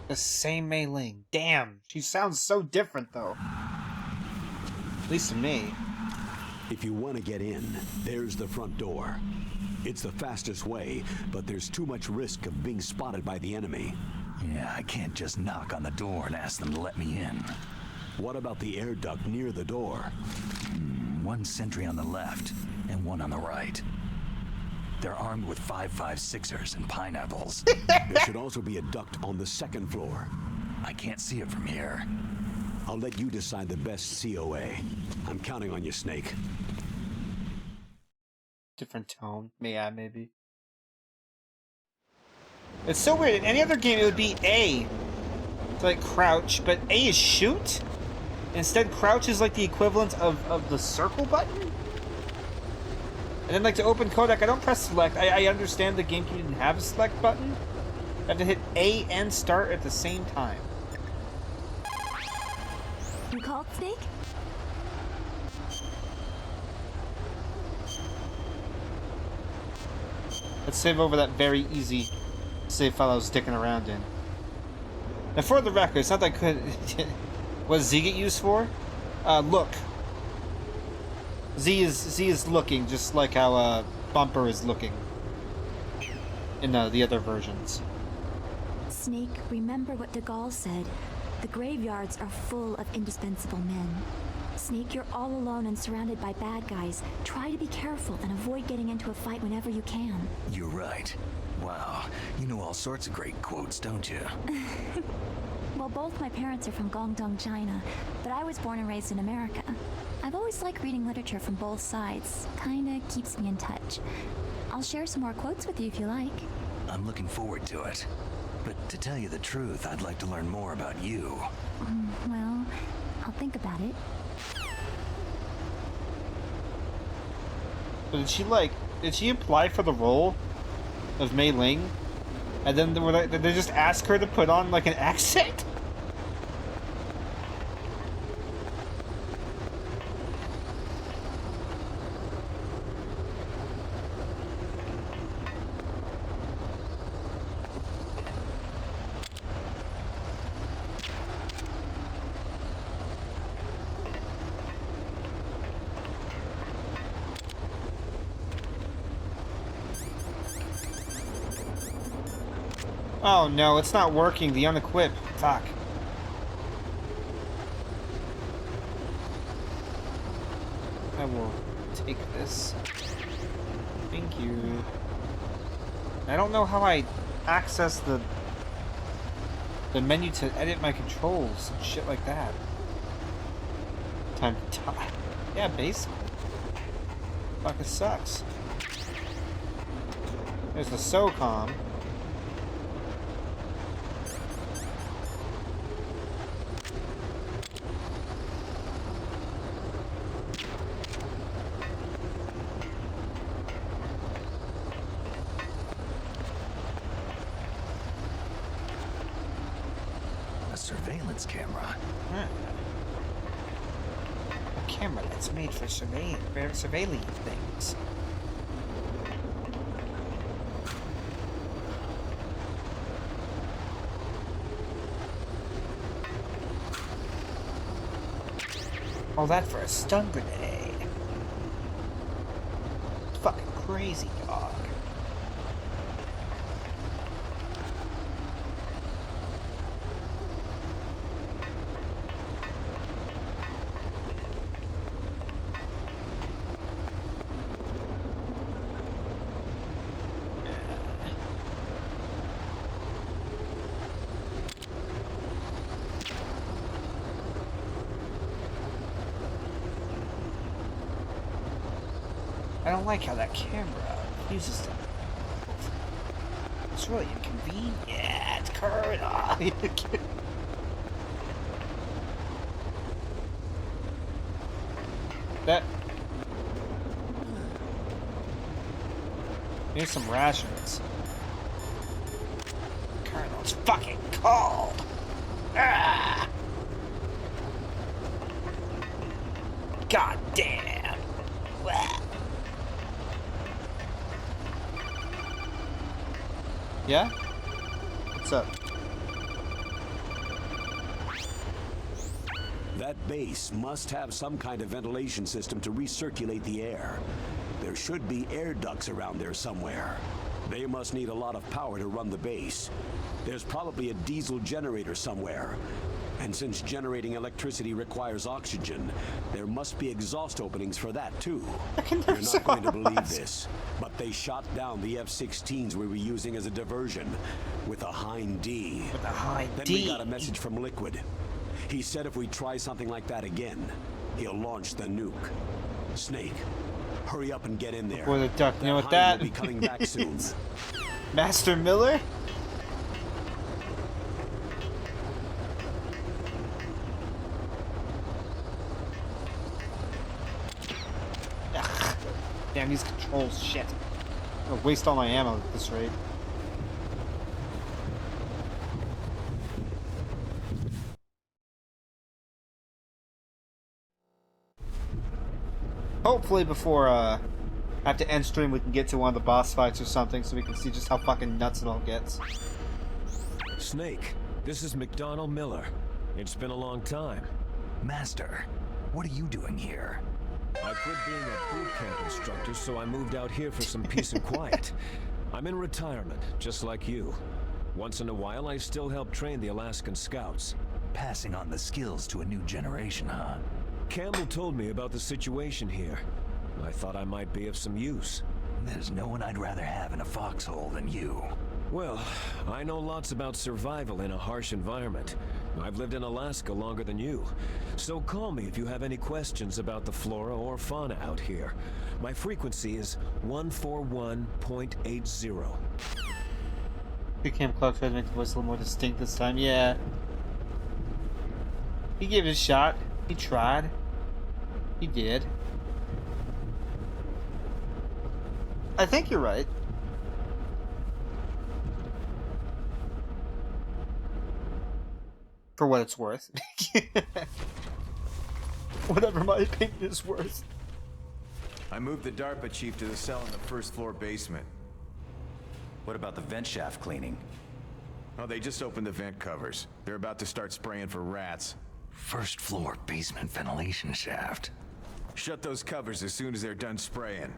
A: The same Mei Ling. Damn, she sounds so different though. At least to me.
B: If you want to get in, there's the front door. It's the fastest way, but there's too much risk of being spotted by the enemy.
C: Yeah, I can't just knock on the door and ask them to let me in.
B: What about the air duct near the door?
C: One sentry on the left and one on the right. They're armed with 5.56ers and pineapples.
B: There should also be a duct on the second floor.
C: I can't see it from here.
B: I'll let you decide the best COA. I'm counting on you, Snake.
A: Different tone. Yeah, maybe. It's so weird. In any other game, it would be A to like crouch, but A is shoot? Instead, crouch is like the equivalent of the circle button? And then like to open codec, I don't press select. I understand the GameCube didn't have a select button. I have to hit A and start at the same time.
F: You called, Snake?
A: Let's save over that very easy save file I was sticking around in. Now for the record, it's not that I could... what does Z get used for? Look. Z is looking, just like how Bumper is looking in the other versions.
F: Snake, remember what de Gaulle said. The graveyards are full of indispensable men. Snake, you're all alone and surrounded by bad guys. Try to be careful and avoid getting into a fight whenever you can.
C: You're right. Wow, you know all sorts of great quotes, don't you?
F: Well, both my parents are from Guangdong, China, but I was born and raised in America. I've always liked reading literature from both sides. Kinda keeps me in touch. I'll share some more quotes with you if you like.
C: I'm looking forward to it. But To tell you the truth, I'd like to learn more about you.
F: Well, I'll think about it.
A: But did she apply for the role of Mei Ling? And then did they just ask her to put on like an accent? Oh no, it's not working. The unequip. Fuck. I will take this. Thank you. I don't know how I access the menu to edit my controls and shit like that. Time to die. Yeah, basically. Fuck, it sucks. There's the SOCOM.
C: Surveillance camera.
A: A camera that's made for surveilling things. All that for a stun grenade. Fucking crazy, dog. I don't like how that camera uses them. It's really inconvenient. Current. That. Need some rations. Colonel's fucking cold. Ah! God damn. Blah. Yeah? What's up?
B: That base must have some kind of ventilation system to recirculate the air. There should be air ducts around there somewhere. They must need a lot of power to run the base. There's probably a diesel generator somewhere. And since generating electricity requires oxygen, there must be exhaust openings for that too. You're not going to believe this, but they shot down the F-16s we were using as a diversion with a Hind D.
A: With a Hind
B: Then
A: D.
B: we got a message from Liquid. He said if we try something like that again, he'll launch the nuke. Snake, hurry up and get in there.
A: Before the duck, you know what
B: Hind
A: that
B: will be coming back soon.
A: Master Miller? Ugh. Damn, these controls, shit. I'm gonna waste all my ammo at this rate. Hopefully before I have to end stream we can get to one of the boss fights or something so we can see just how fucking nuts it all gets.
E: Snake, this is McDonald Miller. It's been a long time.
C: Master, what are you doing here?
E: I quit being a boot camp instructor, so I moved out here for some peace and quiet. I'm in retirement, just like you. Once in a while, I still help train the Alaskan Scouts.
C: Passing on the skills to a new generation, huh?
E: Campbell told me about the situation here. I thought I might be of some use.
C: There's no one I'd rather have in a foxhole than you.
E: Well, I know lots about survival in a harsh environment. I've lived in Alaska longer than you. So call me if you have any questions about the flora or fauna out here. My frequency is 141.80.
A: Cam Clark tried to make the voice a little more distinct this time. Yeah. He gave it a shot. He tried. He did. I think you're right. For what it's worth. Whatever my opinion is worth.
G: I moved the DARPA chief to the cell in the first floor basement.
C: What about the vent shaft cleaning?
G: Oh, they just opened the vent covers. They're about to start spraying for rats.
C: First floor basement ventilation shaft.
G: Shut those covers as soon as they're done spraying.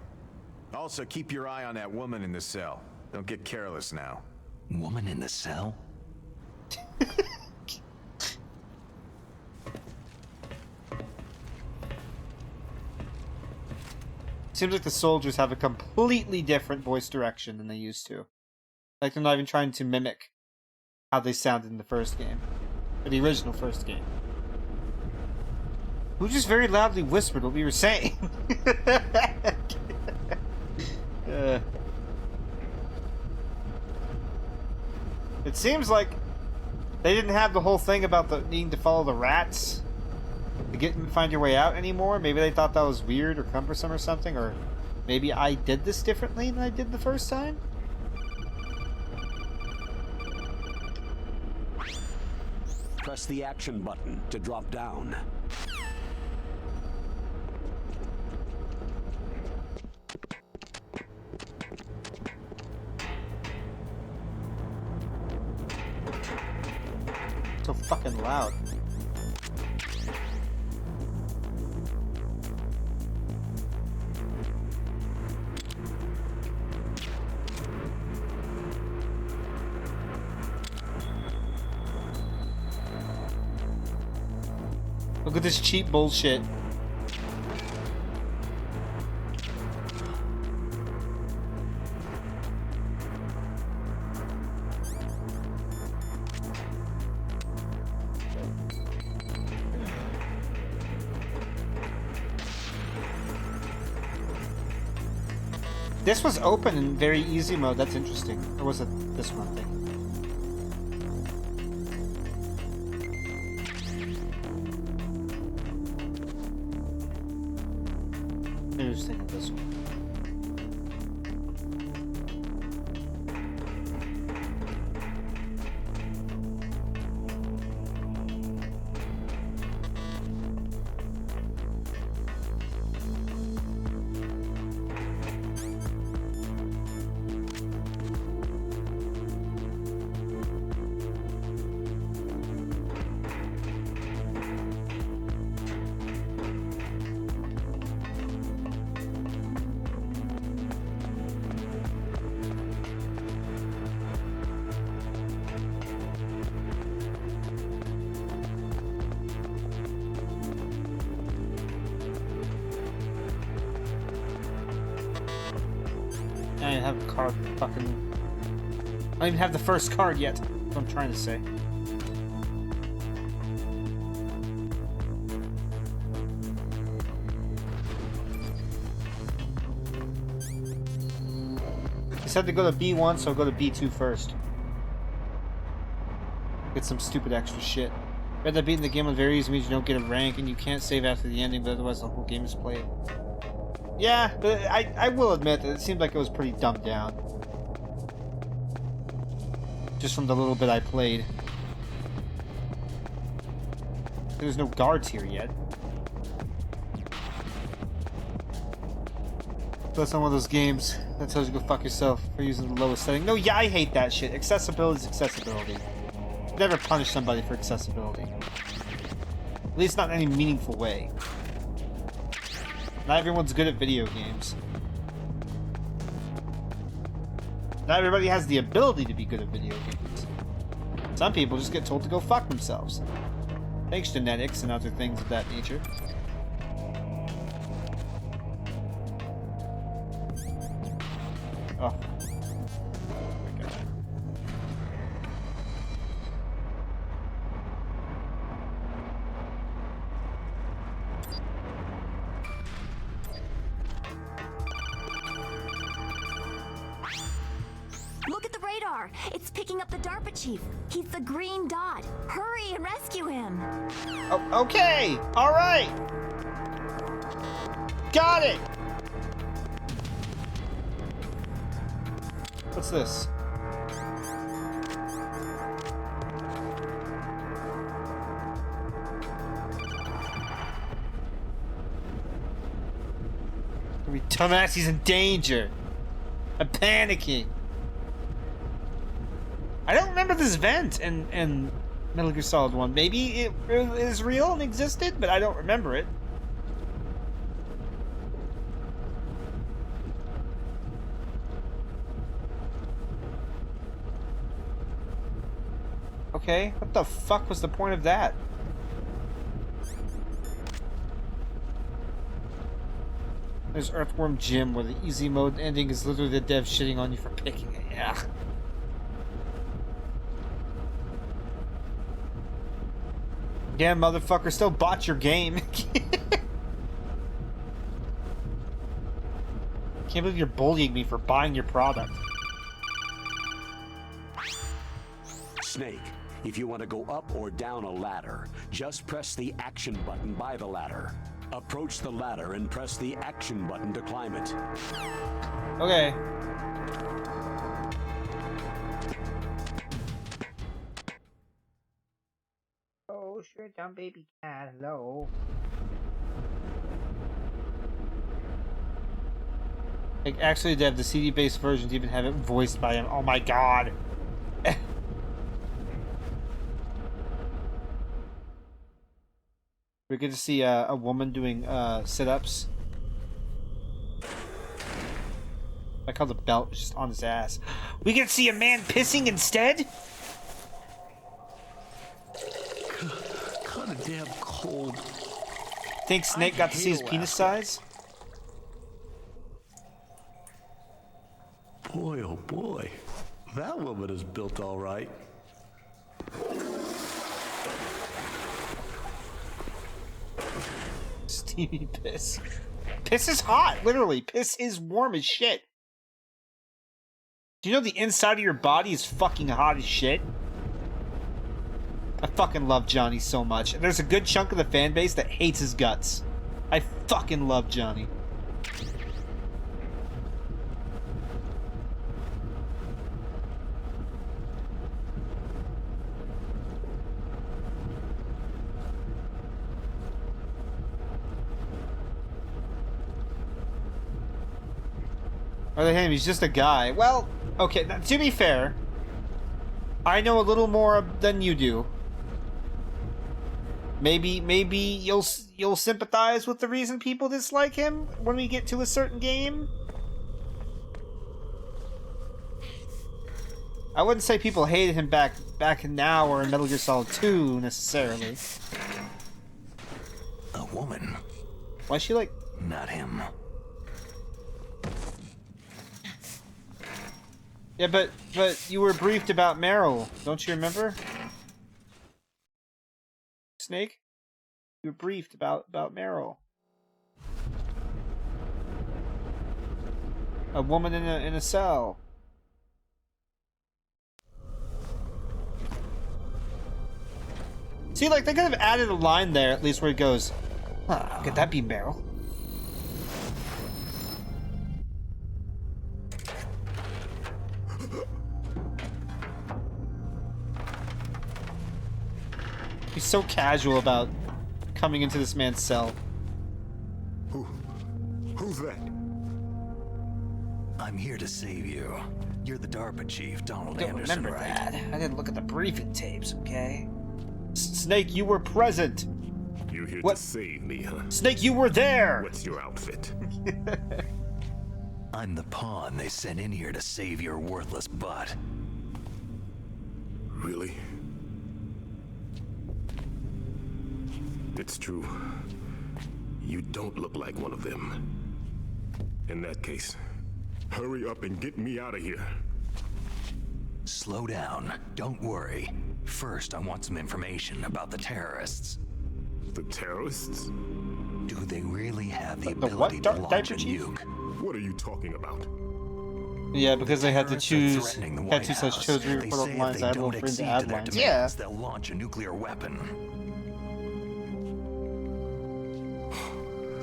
G: Also, keep your eye on that woman in the cell. Don't get careless now.
C: Woman in the cell?
A: Seems like the soldiers have a completely different voice direction than they used to. Like they're not even trying to mimic how they sounded in the first game. Or the original first game. Who just very loudly whispered what we were saying? It seems like they didn't have the whole thing about the needing to follow the rats to get and find your way out anymore. Maybe they thought that was weird or cumbersome or something, or maybe I did this differently than I did the first time.
B: Press the action button to drop down.
A: So fucking loud. Look at this cheap bullshit. This was open in very easy mode. That's interesting. Or was it this one thing? Interesting. This one. I don't have a card. Fucking. I don't even have the first card yet. That's what I'm trying to say. He said to go to B1, so I'll go to B2 first. Get some stupid extra shit. Read that beating the game on very easy means you don't get a rank and you can't save after the ending, but otherwise the whole game is played. Yeah, but I will admit that it seemed like it was pretty dumbed down. Just from the little bit I played. There's no guards here yet. That's not one of those games that tells you to go fuck yourself for using the lowest setting. No, yeah, I hate that shit. Accessibility is accessibility. Never punish somebody for accessibility. At least not in any meaningful way. Not everyone's good at video games. Not everybody has the ability to be good at video games. Some people just get told to go fuck themselves. Thanks genetics and other things of that nature. Oh. Okay.
F: Look at the radar! radar. It's picking up the DARPA chief. He's the green dot. Hurry and rescue him.
A: Oh, okay. All right. Got it. What's this? Dumbass, he's in danger. I'm panicking. I don't remember this vent in Metal Gear Solid 1. Maybe it is real and existed, but I don't remember it. Okay, what the fuck was the point of that? There's Earthworm Jim, where the easy mode ending is literally the dev shitting on you for picking it. Yeah. Damn, motherfucker, still bought your game. Can't believe you're bullying me for buying your product.
B: Snake, if you want to go up or down a ladder, just press the action button by the ladder. Approach the ladder and press the action button to climb it.
A: Okay. Oh, sure, dumb baby cat. Hello. Like, actually, Dev, the CD-based versions even have it voiced by him. Oh my god. We get to see a woman doing sit-ups. I call the belt was just on his ass. We get to see a man pissing instead?
E: Kinda damn cold.
A: Think Snake got to see his penis size?
E: Boy, oh boy. That woman is built all right.
A: Steamy piss. Piss is hot, literally. Piss is warm as shit. Do you know the inside of your body is fucking hot as shit? I fucking love Johnny so much. And there's a good chunk of the fan base that hates his guts. I fucking love Johnny. Or they him, he's just a guy. Well, okay, to be fair, I know a little more than you do. Maybe you'll sympathize with the reason people dislike him when we get to a certain game. I wouldn't say people hated him back now or in Metal Gear Solid 2 necessarily.
C: A woman.
A: Why is she like?
C: Not him.
A: Yeah, but you were briefed about Meryl, don't you remember? Snake? You were briefed about Meryl. A woman in a cell. See, like, they could have added a line there, at least where it goes, huh, could that be Meryl? He's so casual about coming into this man's cell.
G: Who's that?
C: I'm here to save you. You're the DARPA chief, Donald
A: I don't
C: Anderson,
A: remember
C: right?
A: that. I didn't look at the briefing tapes, okay? Snake, you were present.
H: You here
A: What?
H: to save me, huh?
A: Snake, you were there.
H: What's your outfit?
C: I'm the pawn they sent in here to save your worthless butt.
H: Really? It's true. You don't look like one of them. In that case, hurry up and get me out of here.
C: Slow down. Don't worry. First, I want some information about the terrorists.
H: The terrorists?
C: Do they really have the
A: The
C: ability
A: what?
C: to launch a
A: Diaper chief?
C: nuke?
H: What are you talking about?
A: Yeah, because they had to
C: Terrorists are
A: choose.
C: threatening the
A: Had
C: White
A: to such
C: House.
A: chose
C: They
A: report
C: say
A: the lines.
C: if
A: I
C: they
A: had little
C: don't
A: friends to
C: accede
A: add
C: to their
A: lines.
C: demands,
A: Yeah.
C: they'll launch a nuclear weapon.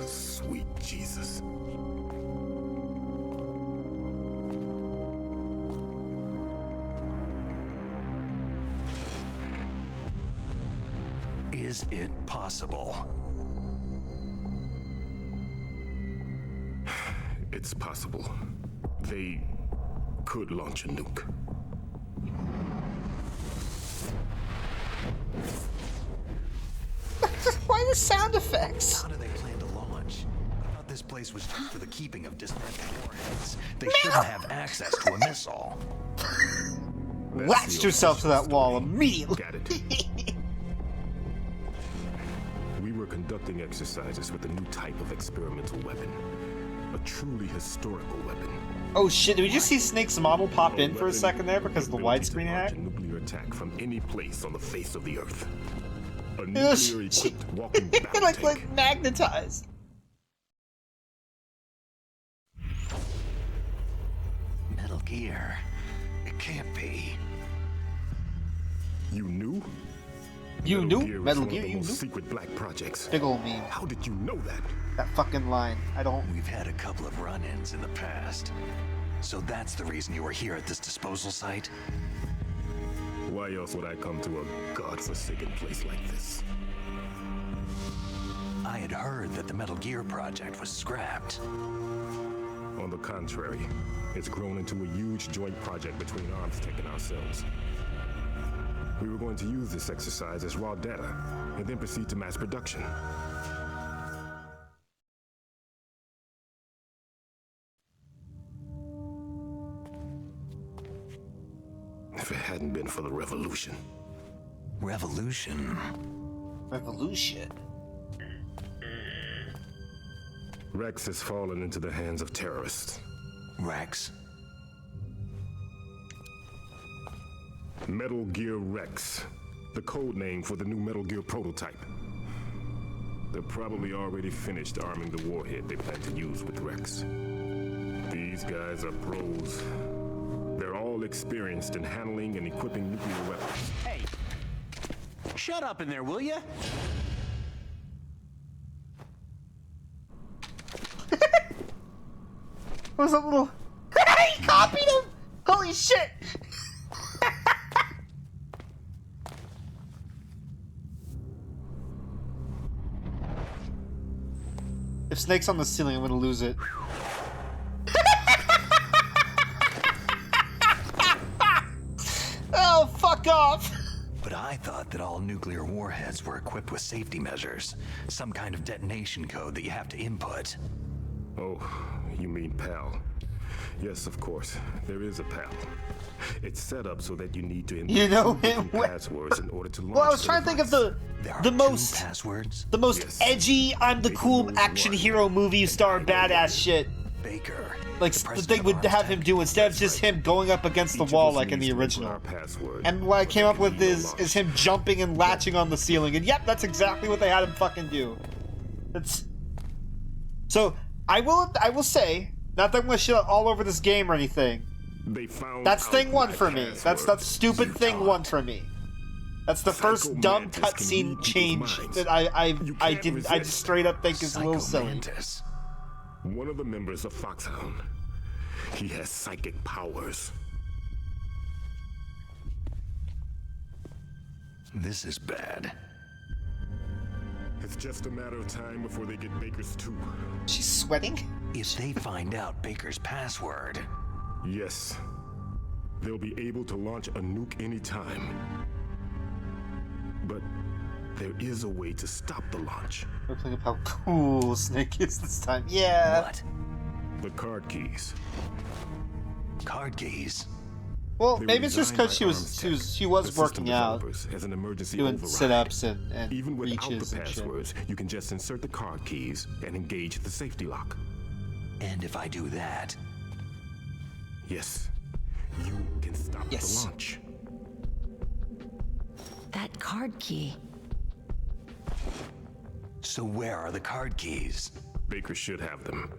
H: Sweet Jesus.
C: Is it possible?
H: It's possible. They could launch a nuke.
A: Why the sound effects?
C: How do they plan to launch? I thought this place was just for the keeping of dismantled warheads. They shouldn't have access to a missile.
A: Latched yourself to that wall immediately.
H: Got it. We were conducting exercises with a new type of experimental weapon. A truly historical weapon.
A: Oh shit, did we just see Snake's model pop in for a second there because of the
H: ability to
A: widescreen
H: launch
A: hack?
H: a nuclear attack from any place on the face of the Earth. A
A: Oh,
H: nuclear-equipped walking battle
A: like
H: tank.
A: magnetized.
C: Metal Gear. It can't be.
H: You knew?
A: You
H: Metal
A: knew?
H: Gear is
A: Metal
H: one of
A: Gear,
H: the
A: you
H: most
A: knew?
H: secret black projects.
A: Big ol' meme.
H: How did you know that?
A: That fucking line. I don't.
C: We've had a couple of run-ins in the past. So that's the reason you were here at this disposal site?
H: Why else would I come to a godforsaken place like this?
C: I had heard that the Metal Gear project was scrapped.
H: On the contrary, it's grown into a huge joint project between Arms Tech and ourselves. We were going to use this exercise as raw data, and then proceed to mass production. If it hadn't been for the revolution.
C: Revolution?
A: Revolution.
H: Rex has fallen into the hands of terrorists.
C: Rex?
H: Metal Gear Rex, the code name for the new Metal Gear prototype. They're probably already finished arming the warhead they plan to use with Rex. These guys are pros. They're all experienced in handling and equipping nuclear weapons.
I: Hey, shut up in there, will ya?
A: What was that little... He copied him! Holy shit! If Snake's on the ceiling, I'm gonna lose it. Oh, fuck off!
C: But I thought that all nuclear warheads were equipped with safety measures. Some kind of detonation code that you have to input.
H: Oh, you mean PAL. Yes, of course. There is a PAL. It's set up so that you need to
A: You know
H: input
A: him
H: different passwords in order to launch
A: Well, I was
H: the
A: trying to think of
H: device.
A: the most
C: passwords.
A: the most
H: Yes.
A: edgy, I'm the
H: Baker
A: cool
H: knows
A: action
H: one.
A: hero movie star badass shit.
C: Baker.
A: Like
C: the
A: the
C: president
A: they
C: of
A: would
C: Arms
A: have
C: Tech.
A: him do instead of just him going up against the
H: Each of
A: wall
H: us
A: like in
H: needs
A: the
H: to input
A: original.
H: our password,
A: And what I
H: but
A: came
H: there
A: up
H: can
A: with
H: be no
A: is
H: launch.
A: him jumping and latching on the ceiling, and yep, that's exactly what they had him fucking do. It's so I will say, not that I'm gonna shit all over this game or anything.
H: They found
A: That's
H: out
A: thing one
H: my
A: for me. That's
H: password.
A: stupid
C: You
A: thing
C: thought.
A: one for me. That's the first dumb
H: Psycho Mantis can
A: cutscene
H: read
A: change
H: people's minds.
A: that I
H: You can't
A: didn't I just
H: resist.
A: straight up think is a little
C: Psycho
A: silly.
C: Mantis.
H: One of the members of Foxhound. He has psychic powers.
C: This is bad.
H: It's just a matter of time before they get Baker's too.
A: She's sweating?
C: If they find out Baker's password,
H: Yes. They'll be able to launch a nuke anytime. But there is a way to stop the launch.
A: We're playing up how cool Snake is this time. Yeah.
C: what?
H: The card keys.
C: Card keys?
A: Well,
H: They were
A: maybe it's just
H: designed
A: because
H: by
A: she was
H: Arms
A: she was
H: Tech,
A: she was
H: the system
A: working out,
H: developers, as an emergency
A: doing
H: override.
A: sit-ups and
H: Even without
A: reaches
H: the
A: and shit.
H: passwords, you can just insert the card keys and engage the safety lock.
C: And if I do that,
H: Yes, you can stop
A: Yes.
H: the launch.
F: That card key.
C: so where are the card keys?
H: Baker should have them.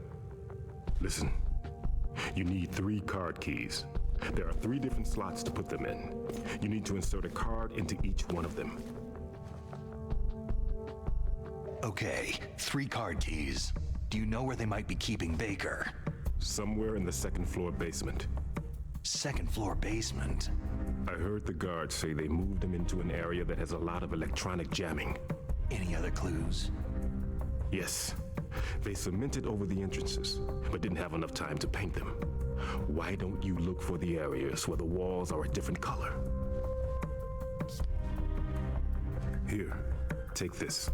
H: Listen, You need 3 card keys. There are 3 different slots to put them in. You need to insert a card into each one of them.
C: Okay, 3 card keys. Do you know where they might be keeping Baker?
H: Somewhere in the 2nd floor basement.
C: 2nd floor basement?
H: I heard the guards say they moved him into an area that has a lot of electronic jamming.
C: Any other clues?
H: Yes. They cemented over the entrances, but didn't have enough time to paint them. Why don't you look for the areas where the walls are a different color? Here, take this.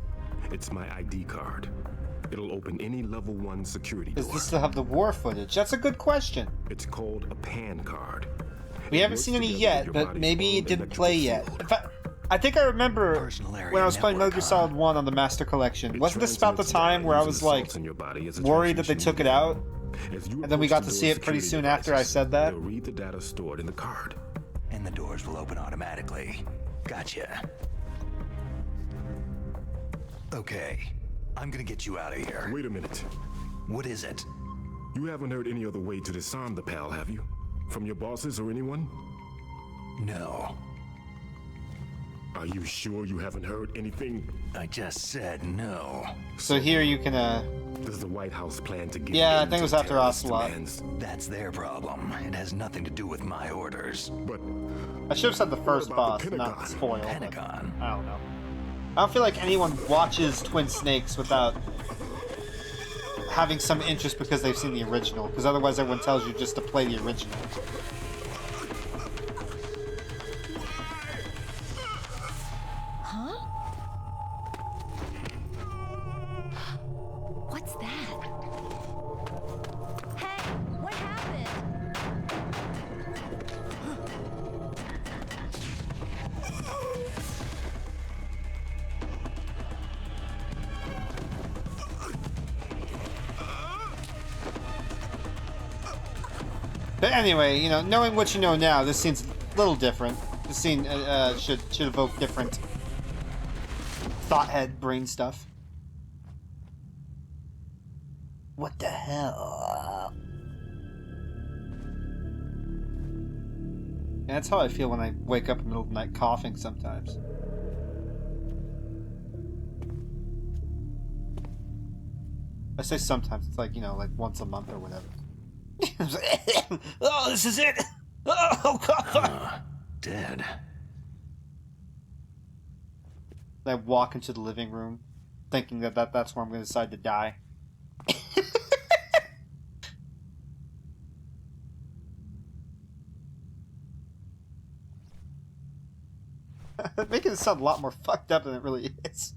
H: It's my ID card. It'll open any level 1 security door.
A: Does this still have the war footage? That's a good question.
H: It's called a PAN card.
A: We haven't seen any yet, but maybe it didn't play yet. In fact, I think I remember when I was playing Metal Gear Solid 1 on the Master Collection. Wasn't this about the time where I was like worried that they took it out? And then we got to see it pretty soon after I said that.
H: They'll read the data stored in the card.
C: And the doors will open automatically. Gotcha. Okay, I'm gonna get you out of here.
H: Wait a minute.
C: What is it?
H: You haven't heard any other way to disarm the PAL, have you? From your bosses or anyone?
C: No.
H: Are you sure you haven't heard anything?
C: I just said no.
A: So here you can,
H: Does the White House plan to give
A: yeah, I
H: in
A: think it
H: to
A: was after
H: terrorist
A: Ocelot.
H: demands?
C: That's their problem. It has nothing to do with my orders.
H: But
A: I should have said the first
H: about the
A: boss, not
H: Pentagon?
A: spoil. but
C: Pentagon.
A: I don't know. I don't feel like anyone watches Twin Snakes without having some interest because they've seen the original, because otherwise everyone tells you just to play the original.
F: Huh? What's that? Hey, what happened?
A: But anyway, you know, knowing what you know now, this scene's a little different. This scene should evoke different thought head brain stuff. What the hell? Yeah, that's how I feel when I wake up in the middle of the night coughing sometimes. I say sometimes, it's like, you know, like once a month or whatever. Oh, this is it! Oh, God!
C: Dead.
A: I walk into the living room, thinking that's where I'm going to decide to die. Making it sound a lot more fucked up than it really is.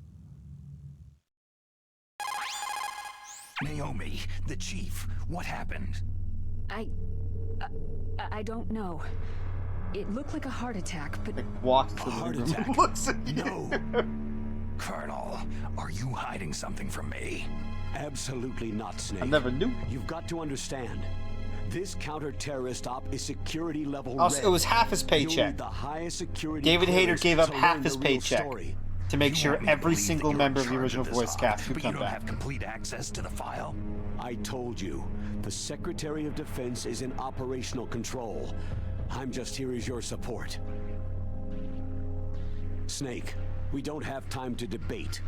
C: Naomi, the chief, what happened?
D: I don't know. It looked like a heart attack, but...
A: Like, walks to the
C: Heart
A: living room,
C: attack?
A: looks at you.
C: No. Colonel, are you hiding something from me?
B: Absolutely not, Snake.
A: I never knew.
B: You've got to understand. This counter-terrorist op is security level
A: Also,
B: red.
A: it was half his
B: You'll
A: paycheck.
B: need the highest security
A: David Hayter
B: clearance
A: gave up
B: to
A: half
B: learn
A: his
B: the real
A: paycheck
B: story.
A: to make
C: You
A: sure
C: want me to
A: every
C: believe that
A: single
C: you're
A: member
C: in
A: of the
C: charge
A: original
C: this
A: voice
C: op,
A: cast could
C: but
A: come
C: you don't
A: back.
C: have complete access to the file?
B: I told you, the Secretary of Defense is in operational control. I'm just here as your support. Snake, we don't have time to debate.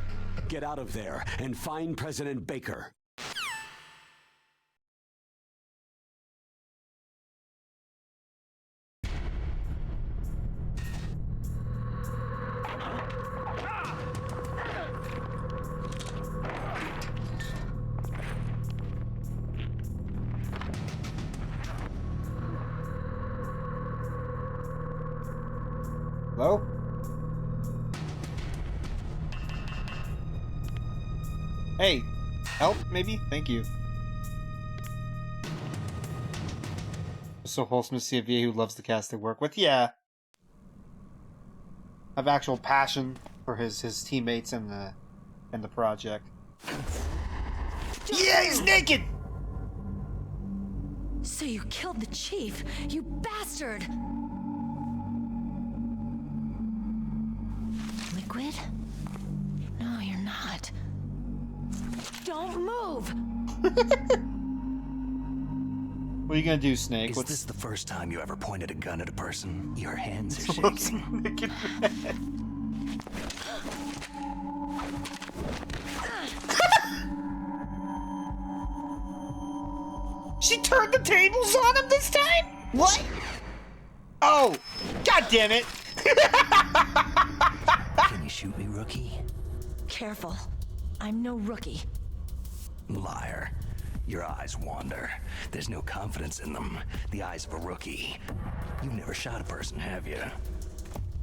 B: Get out of there and find President Baker.
A: Hello? Hey, help, maybe? Thank you. It's so wholesome to see a VA who loves the cast they work with. Yeah. Have actual passion for his teammates and the project. Yeah, he's naked!
F: So you killed the chief, you bastard! Liquid? No, you're not. Don't move!
A: What are you gonna do, Snake?
C: Is this the first time you ever pointed a gun at a person? Your hands are shaking.
A: She turned the tables on him this time? What? Oh, god damn it!
C: Can you shoot me, rookie?
J: Careful. I'm no rookie.
C: Liar. Your eyes wander. There's no confidence in them. The eyes of a rookie. You've never shot a person, have you?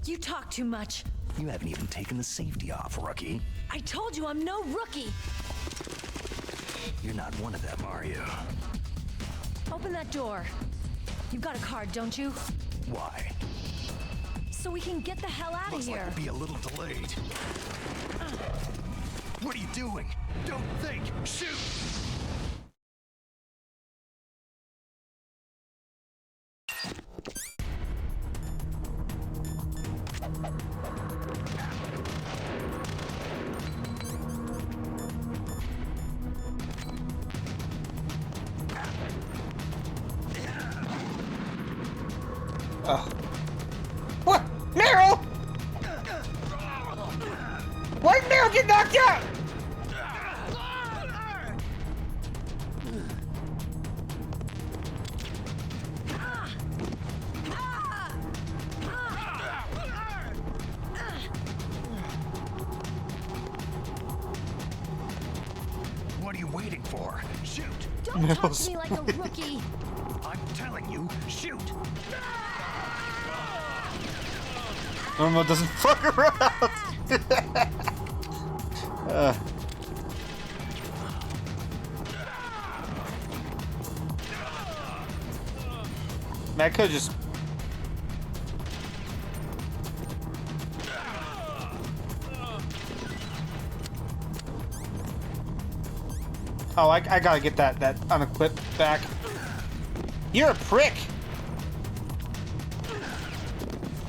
J: You talk too much.
C: You haven't even taken the safety off, rookie.
J: I told you I'm no rookie.
C: You're not one of them, are you?
J: Open that door. You've got a card, don't you?
C: Why?
J: So we can get the hell out of here.
C: Looks like we'll be a little delayed. What are you doing? Don't think! Shoot!
A: What? Meryl? Why did Meryl get knocked out?
C: What are you waiting for? Shoot!
J: Don't talk to me like a rookie.
C: I'm telling you, shoot!
A: Normal doesn't fuck around. Man, I could've just... Oh, I gotta get that unequipped back. You're a prick!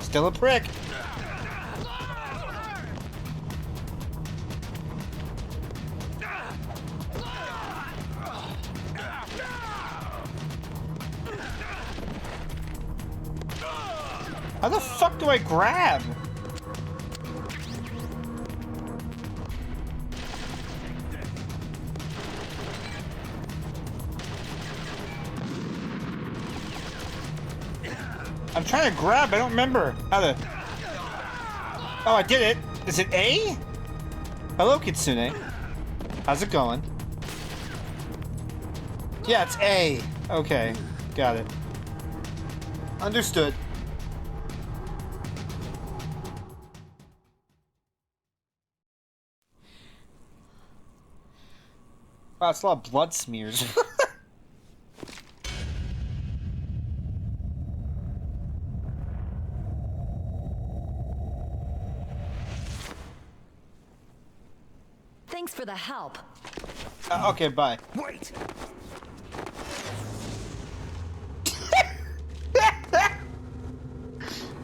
A: Still a prick. How the fuck do I grab? I'm trying to grab, I don't remember how to... Oh, I did it. Is it A? Hello, Kitsune. How's it going? Yeah, it's A. Okay, got it. Understood. Wow, it's a lot of blood smears.
J: Thanks for the help.
A: Okay, bye.
C: Wait!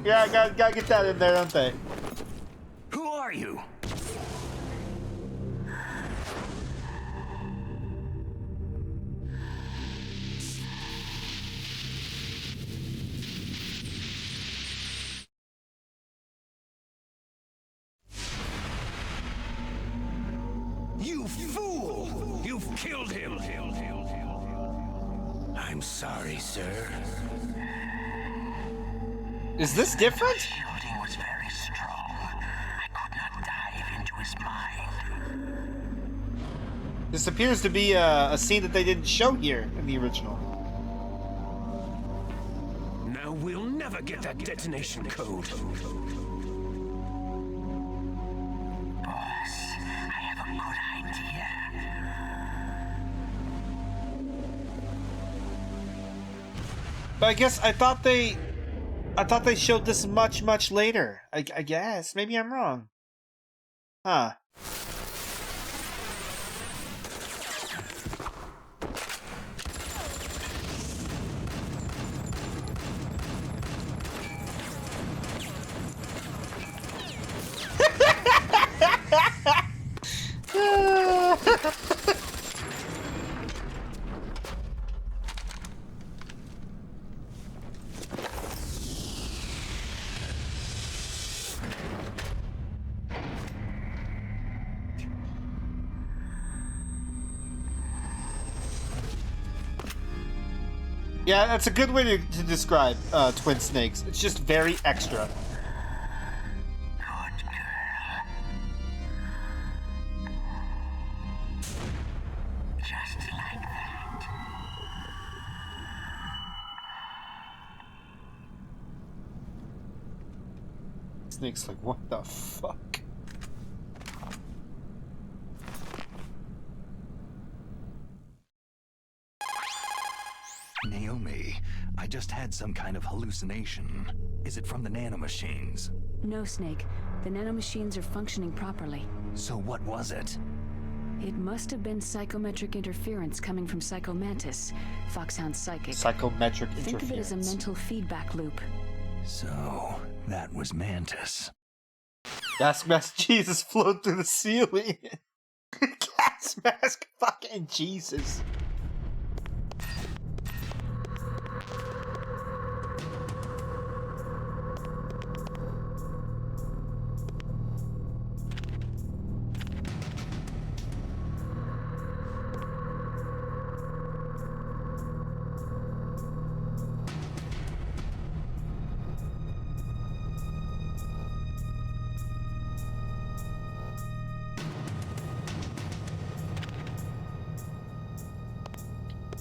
A: Yeah, I gotta get that in there, don't they?
C: Who are you? You fool! You've killed him! I'm sorry, sir.
A: Is this different?
C: Shooting was very strong. I could not dive into his mind.
A: This appears to be a scene that they didn't show here in the original.
E: Now we'll never get that detonation code.
C: Boss, I have a good idea.
A: But I guess I thought they showed this much later. I guess. Maybe I'm wrong. Huh. Yeah, that's a good way to describe twin snakes. It's just very extra. Snake's like, what the fuck?
C: Naomi, I just had some kind of hallucination. Is it from the nanomachines?
D: No, Snake. The nanomachines are functioning properly.
C: So what was it?
D: It must have been psychometric interference coming from Psychomantis, Foxhound's psychic.
A: Psychometric interference.
D: Think of it as a mental feedback loop.
C: So, that was Mantis.
A: Gas mask Jesus flowed through the ceiling. Gas mask fucking Jesus.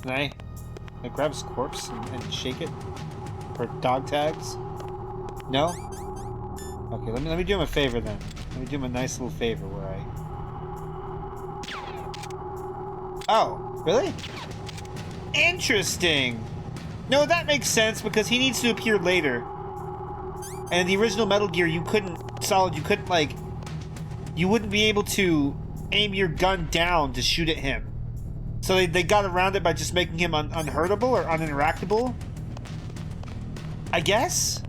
A: Can I grab his corpse and shake it for dog tags? No? Okay, let me do him a favor then. Let me do him a nice little favor where I... Oh, really? Interesting! No, that makes sense because he needs to appear later. And in the original Metal Gear, you couldn't like... You wouldn't be able to aim your gun down to shoot at him. So they got around it by just making him unhurtable or uninteractable? I guess?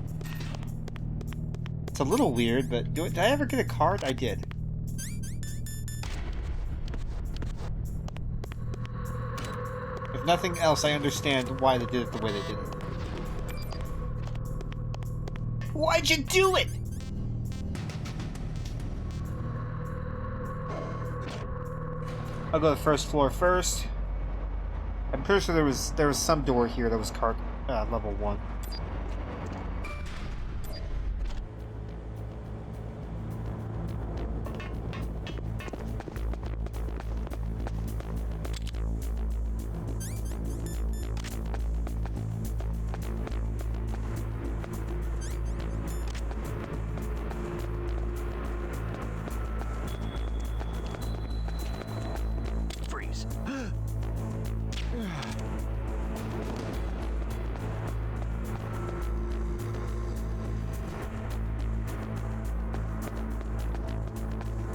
A: It's a little weird, but did I ever get a card? I did. If nothing else, I understand why they did it the way they did it. Why'd you do it? I'll go to the first floor first. I'm pretty sure there was some door here that was card level 1.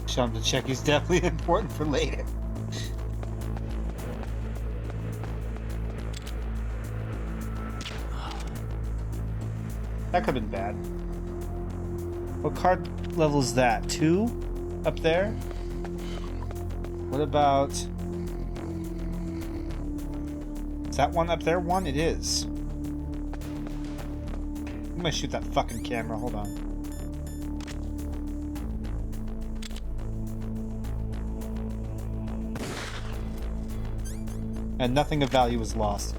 A: Show him to check. He's definitely important for later. That could have been bad. What card level is that? 2? Up there? What about... Is that one up there? 1? It is. I'm gonna shoot that fucking camera. Hold on. And nothing of value was lost.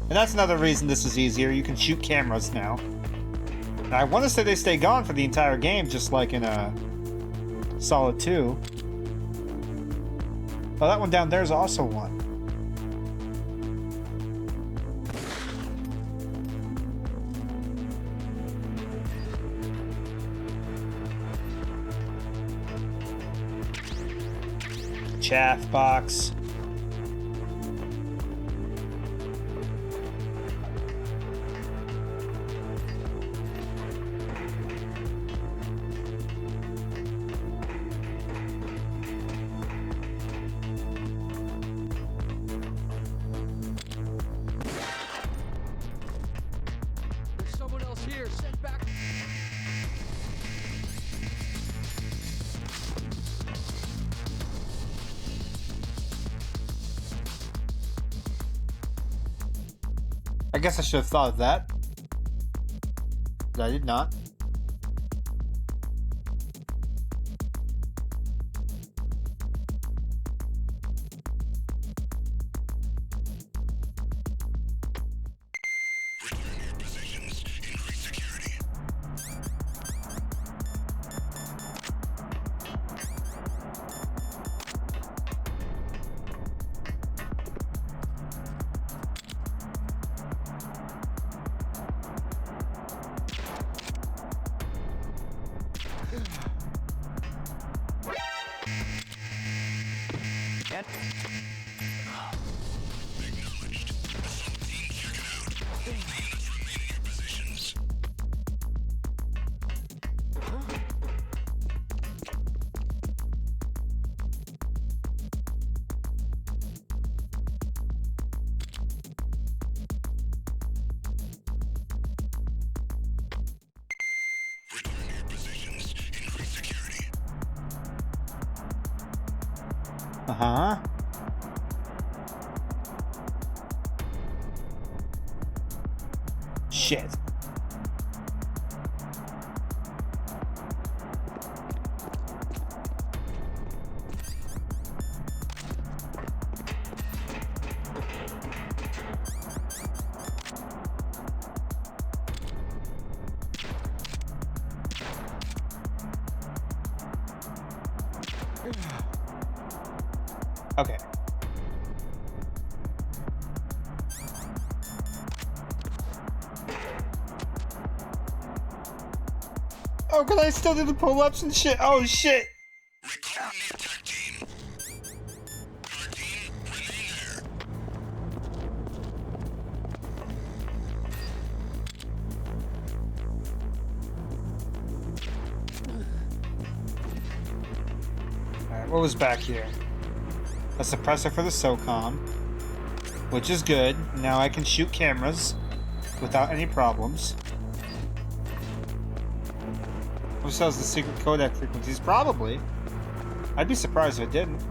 A: And that's another reason this is easier. You can shoot cameras now. And I want to say they stay gone for the entire game, just like in Solid 2. Oh, that one down there is also one. Chaff box. I guess I should have thought of that. But I did not.
I: And
C: Acknowledged. Assault team, check it out. All units remain in your positions. Return to your positions. Increase security.
A: Uh-huh. Shit. Okay. Oh, can I still do the pull-ups and shit? Oh, shit.
C: Recalling the attack team. Our team, remain there.
A: Alright, what was back here? A suppressor for the SOCOM, which is good. Now I can shoot cameras without any problems. Who sells the secret codec frequencies? Probably. I'd be surprised if it didn't.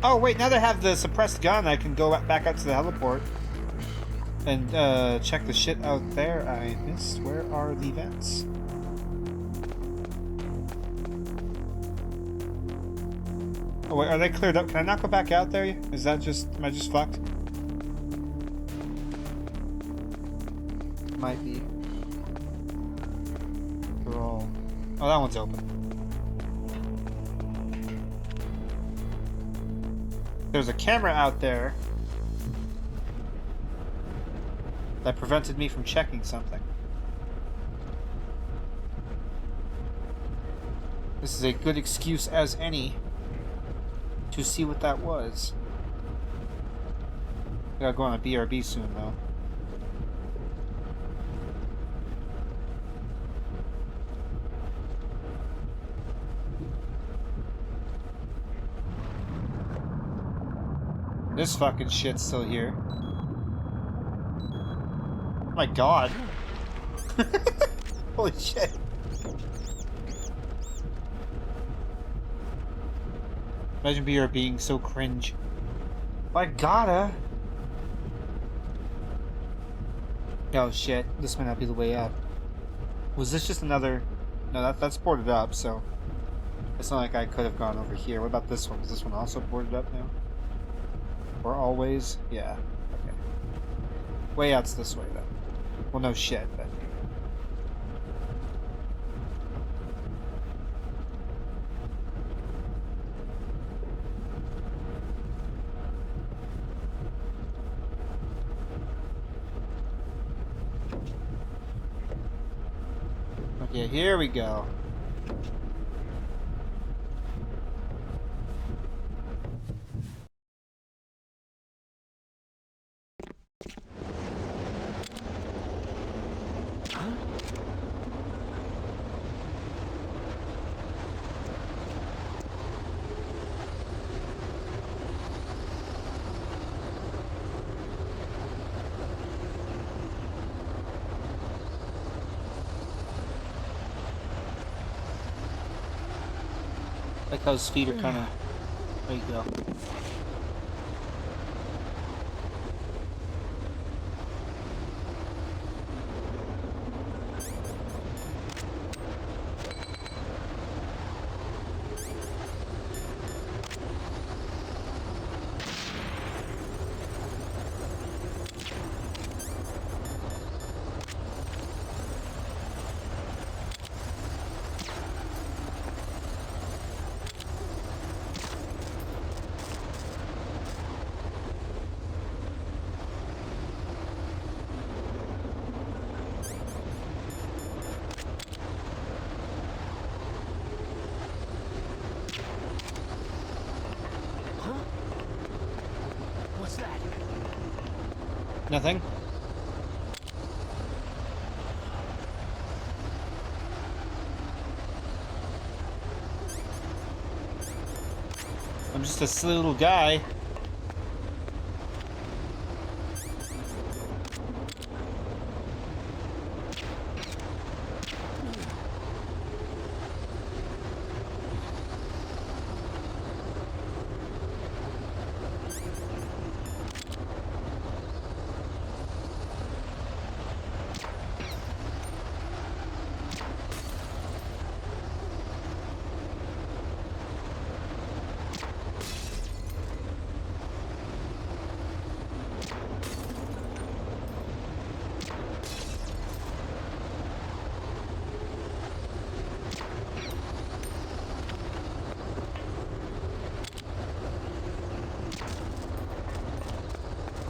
A: Oh wait, now they have the suppressed gun, I can go back out to the heliport and check the shit out there I missed. Where are the vents? Oh wait, are they cleared up? Can I not go back out there? Is that just... am I just fucked? Might be. They're all... oh, that one's open. There's a camera out there that prevented me from checking something. This is a good excuse as any to see what that was. I gotta go on a BRB soon, though. This fucking shit's still here. Oh my god. Holy shit. Imagine BR being so cringe. I gotta. Oh shit, this might not be the way up. Was this just another... no, that's boarded up, so... it's not like I could have gone over here. What about this one? Is this one also boarded up now? Or always? Yeah. Okay. Way out's this way, though. Well, no shit, but... okay, here we go. Like how his feet are kind of... there you go. Nothing? I'm just a silly little guy.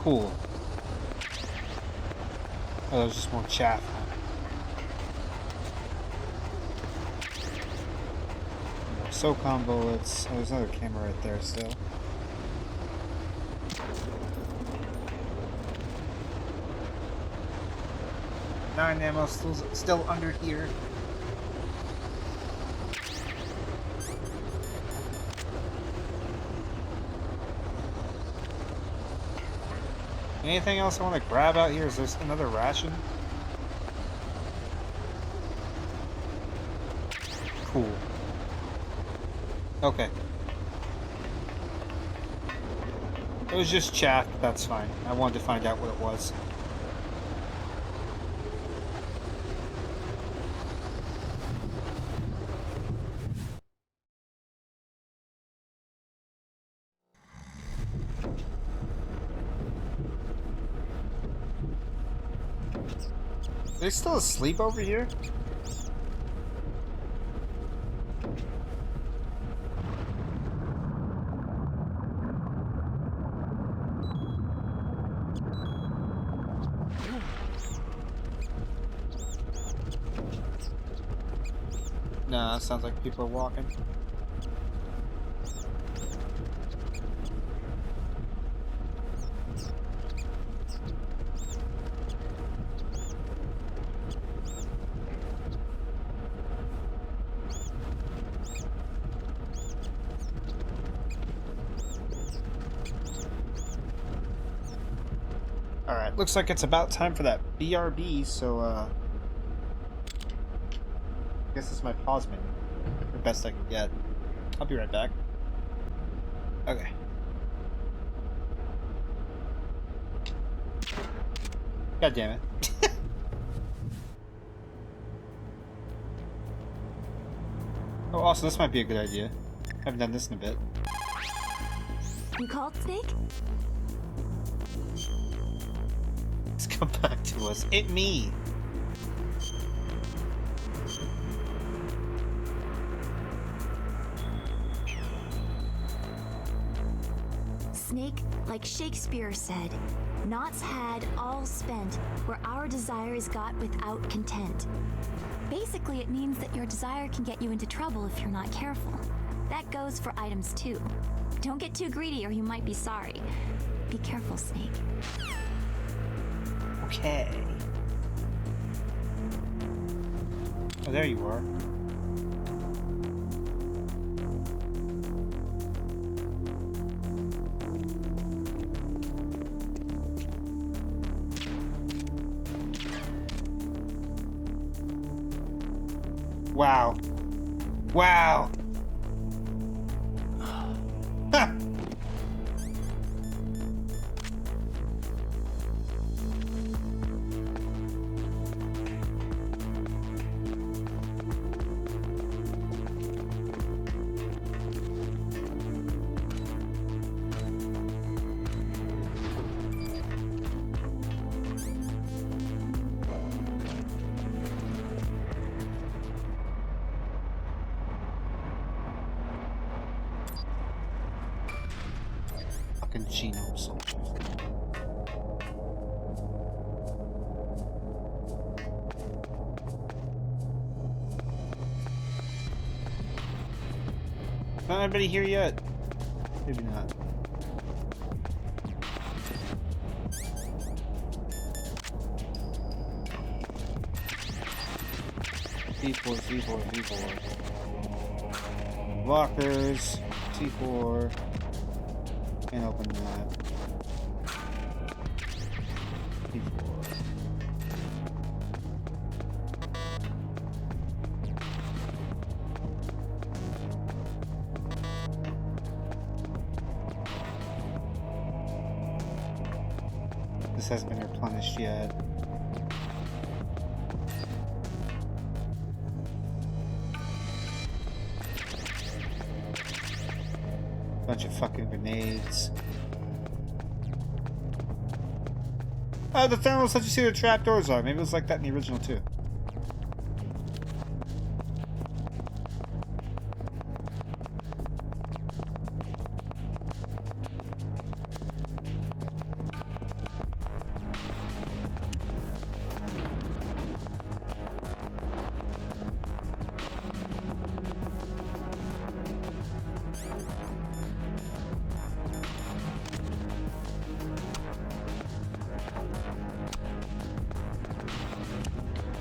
A: Cool. Oh, there's just more chaff. More SOCOM bullets. Oh, there's another camera right there still. Nine ammo still under here. Anything else I want to grab out here? Is there another ration? Cool. Okay. It was just chaff, but that's fine. I wanted to find out what it was. Are they still asleep over here? Nah, that sounds like people are walking. Alright, looks like it's about time for that BRB, so, I guess this is my pause menu. The best I can get. I'll be right back. Okay. God damn it. Oh, also, this might be a good idea. I haven't done this in a bit.
F: You called, Snake?
A: It's come back to us. It me.
F: Snake, like Shakespeare said, naught's had, all spent, where our desire is got without content. Basically, it means that your desire can get you into trouble if you're not careful. That goes for items too. Don't get too greedy or you might be sorry. Be careful, Snake.
A: Okay. Oh, there you are. Wow. Wow. Ha! Genome soldier. Not anybody here yet? Maybe not. T4, T4, T4. Lockers, T4. Can't open that. T4. This hasn't been replenished yet. Bunch of fucking grenades. Oh, the thermals let you see where the trapdoors are. Maybe it was like that in the original too.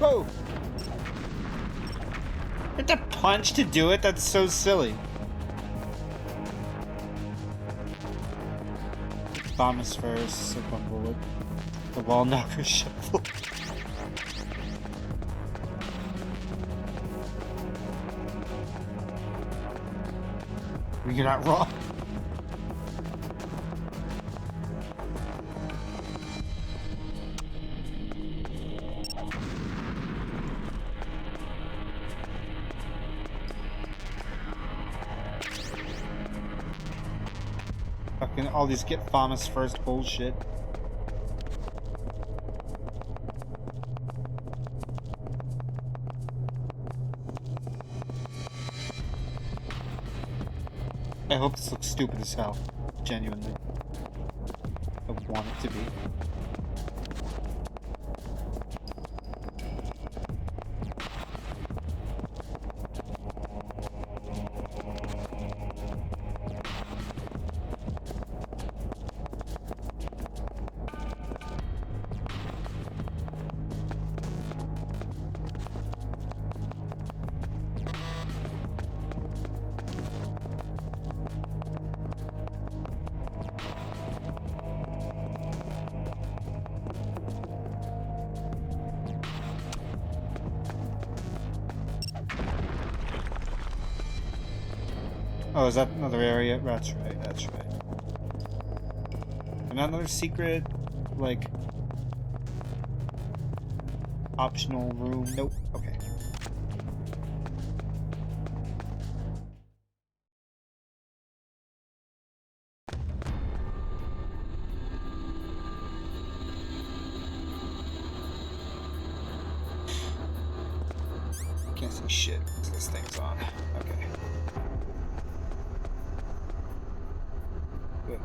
A: Whoa! You have to punch to do it? That's so silly. Thomas first, so one bullet. The wall knocker shuffle. You're not wrong. Fucking all these get Thomas first bullshit. I hope this looks stupid as hell. Genuinely. I want it to be. Oh, is that another area? That's right, that's right. And another secret, like, optional room? Nope. Okay. Can't see shit. This thing's on. Okay. Good.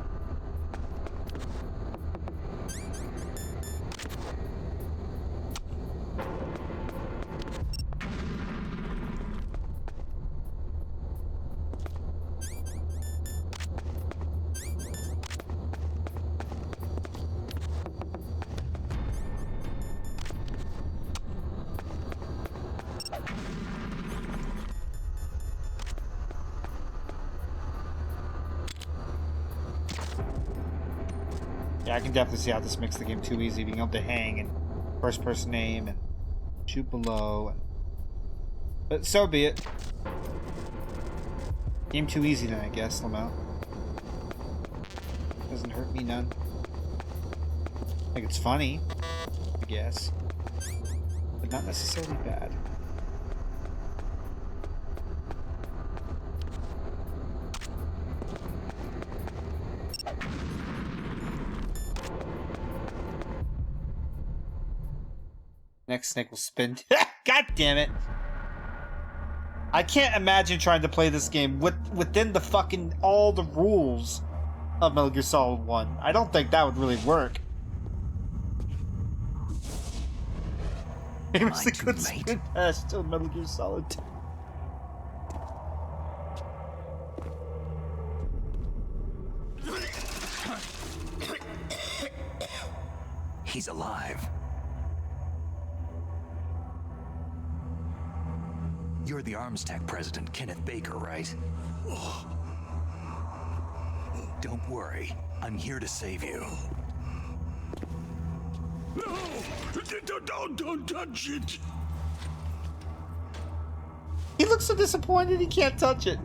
A: Yeah, I can definitely see how this makes the game too easy, being able to hang and first person aim and shoot below. And... But so be it. Game too easy then, I guess, Lamau. Doesn't hurt me none. Like, it's funny, I guess. But not necessarily bad. Next snake will spin. God damn it! I can't imagine trying to play this game within the fucking all the rules of Metal Gear Solid 1. I don't think that would really work. It was a good spin pass till Metal Gear Solid 2.
C: He's alive. You're the arms tech president, Kenneth Baker, right? Don't worry. I'm here to save you.
H: No! Don't touch it!
A: He looks so disappointed he can't touch it.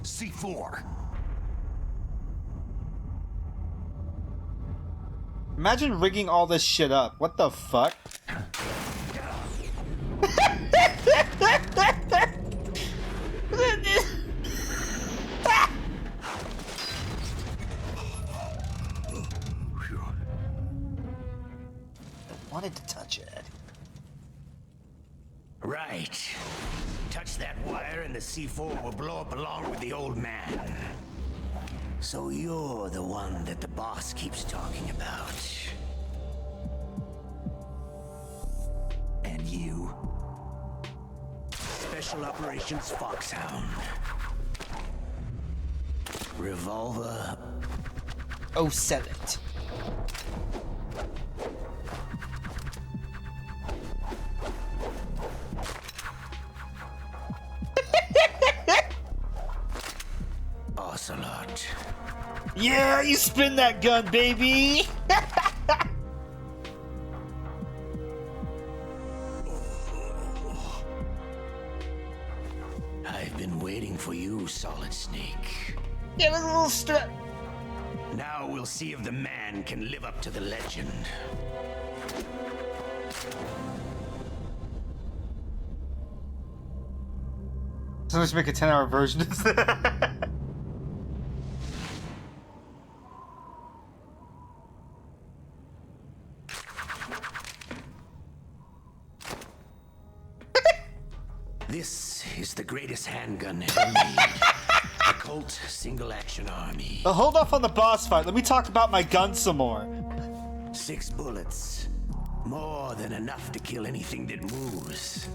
C: C4.
A: Imagine rigging all this shit up. What the fuck? I wanted to touch it.
I: Right. Touch that wire and the C4 will blow up along with the old man. So you're the one that the boss keeps talking about.
C: And you?
I: Special Operations Foxhound. Revolver.
A: Oh, set it.
I: Ocelot.
A: Yeah, you spin that gun, baby!
I: I've been waiting for you, Solid Snake.
A: Give it a little strip.
I: Now we'll see if the man can live up to the legend.
A: So let's make a 10-hour version of that.
I: This is the greatest handgun ever made. The Colt Single Action Army.
A: Hold off on the boss fight. Let me talk about my gun some more.
I: 6 bullets. More than enough to kill anything that moves.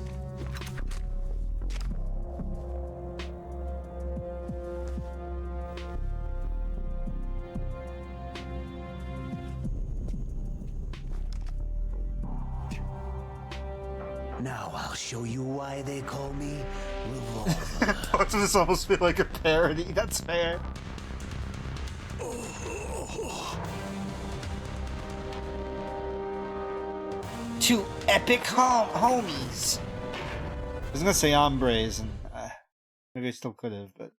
I: Now I'll show you why they call me Revolver.
A: Parts of this almost feel like a parody. That's fair. Two epic homies. I was gonna say hombres, and maybe I still could have, but.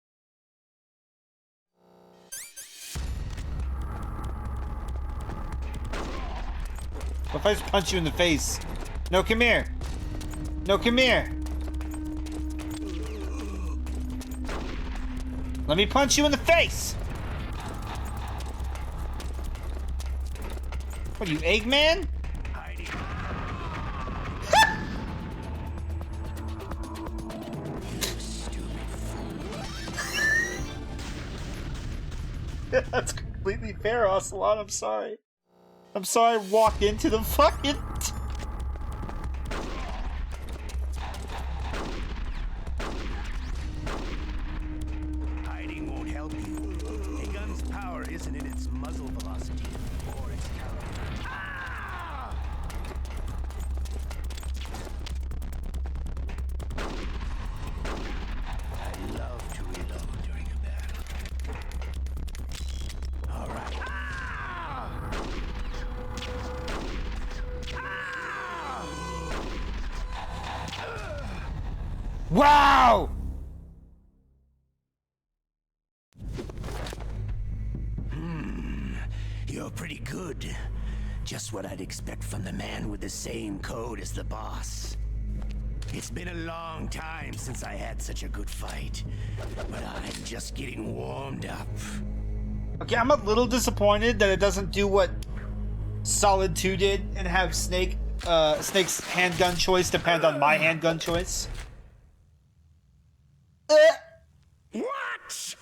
A: What if I just punch you in the face? No, come here. No, come here. Let me punch you in the face. What are you, Eggman? That's completely fair, Ocelot. I'm sorry. I'm sorry I walked into the fucking...
I: Hiding won't help you. A gun's power isn't in its muzzle velocity or its caliber. Ah! I love to reload during a battle. All right. Ah!
A: Wow!
I: You're pretty good. Just what I'd expect from the man with the same code as the boss. It's been a long time since I had such a good fight, but I'm just getting warmed up.
A: Okay, I'm a little disappointed that it doesn't do what Solid 2 did and have Snake's handgun choice depend on my handgun choice.
I: What?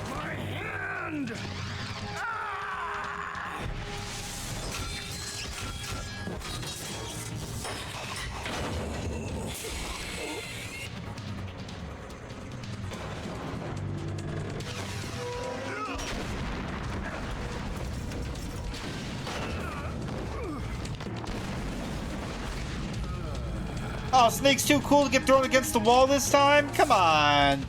I: My hand!
A: Oh, Snake's too cool to get thrown against the wall this time? Come on.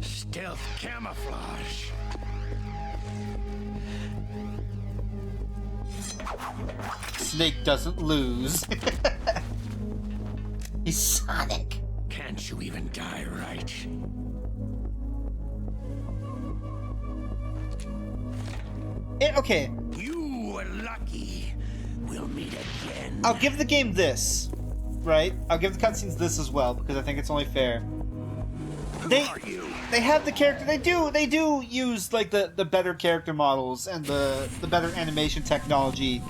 I: Stealth camouflage.
A: Snake doesn't lose. He's Sonic.
I: Can't you even die right?
A: Okay.
I: You were lucky. We'll meet again.
A: I'll give the game this, right? I'll give the cutscenes this as well because I think it's only fair. They have the character. They do use like the better character models and the better animation technology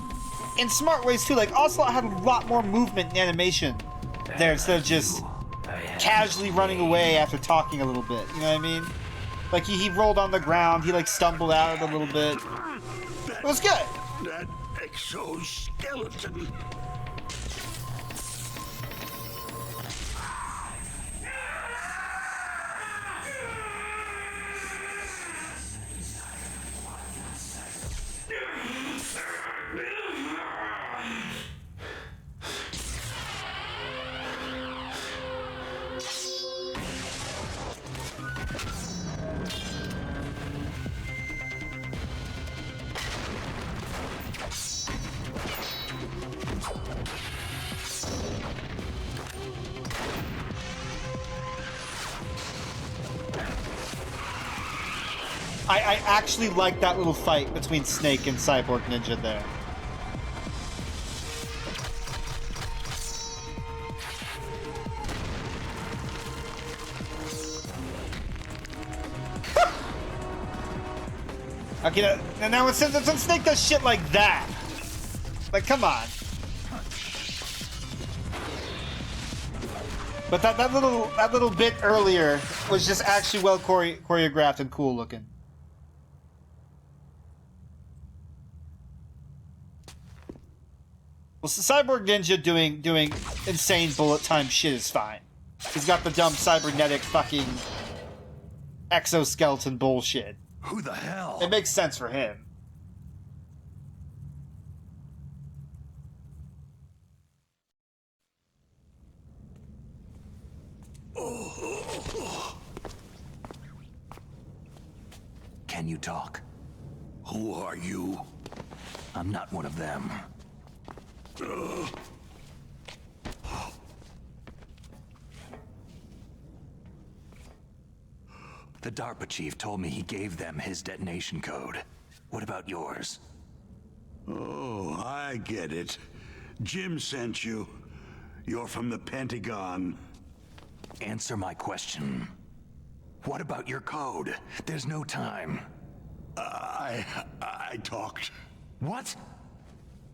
A: in smart ways too. Like Ocelot had a lot more movement and animation there instead of just casually running away after talking a little bit. You know what I mean? Like he rolled on the ground. He like stumbled out a little bit. It was good.
I: That exoskeleton.
A: I actually like that little fight between Snake and Cyborg Ninja there. Okay, now since Snake does shit like that, like come on. But that little bit earlier was just actually well choreographed and cool looking. Well, Cyborg Ninja doing insane bullet time shit is fine. He's got the dumb cybernetic fucking exoskeleton bullshit.
C: Who the hell?
A: It makes sense for him.
C: Can you talk?
I: Who are you?
C: I'm not one of them. The DARPA chief told me he gave them his detonation code. What about yours?
K: Oh, I get it. Jim sent you. You're from the Pentagon.
C: Answer my question. What about your code? There's no time.
K: I talked.
C: What?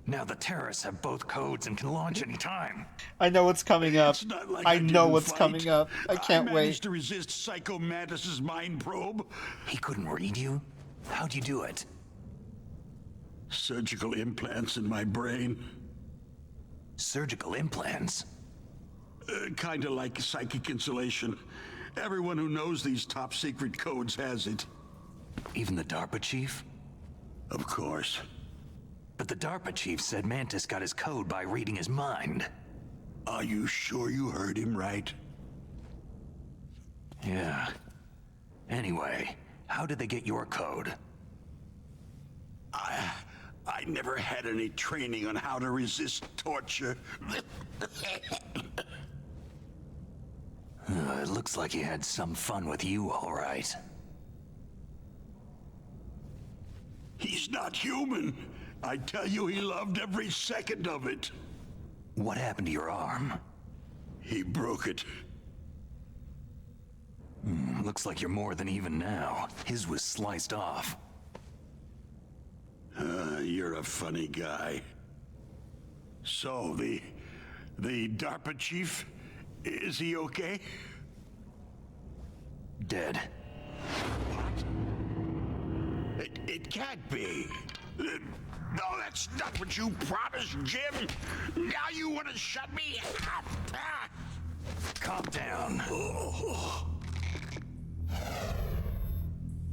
C: Now the terrorists have both codes and can launch any time.
A: I know what's coming up.
K: It's not like
A: I know
K: didn't
A: what's
K: fight.
A: coming up. I can't
K: I
A: wait.
K: managed to resist Psycho Mantis's mind probe.
C: He couldn't read you? How'd you do it?
K: Surgical implants in my brain.
C: Surgical implants?
K: Kinda like psychic insulation. Everyone who knows these top secret codes has it.
C: Even the DARPA chief?
K: Of course.
C: But the DARPA chief said Mantis got his code by reading his mind.
K: Are you sure you heard him right?
C: Yeah. Anyway, how did they get your code?
K: I never had any training on how to resist torture.
C: It looks like he had some fun with you, all right.
K: He's not human. I tell you, he loved every second of it.
C: What happened to your arm?
K: He broke it.
C: Looks like you're more than even now. His was sliced off.
K: You're a funny guy. So, the DARPA chief, is he okay?
C: Dead.
K: It can't be. No, that's not what you promised, Jim. Now you want to shut me up.
C: Calm down.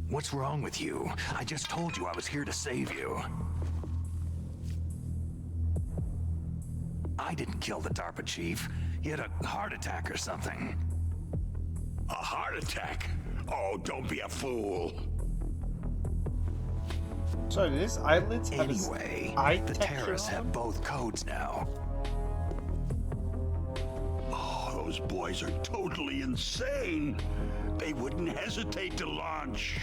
C: What's wrong with you? I just told you I was here to save you. I didn't kill the DARPA chief. He had a heart attack or something.
K: A heart attack? Oh, don't be a fool.
A: Sorry, this eyelids have
C: Anyway, the
A: texture
C: terrorists
A: on
C: have
A: them?
C: both codes now.
K: Oh, those boys are totally insane. They wouldn't hesitate to launch.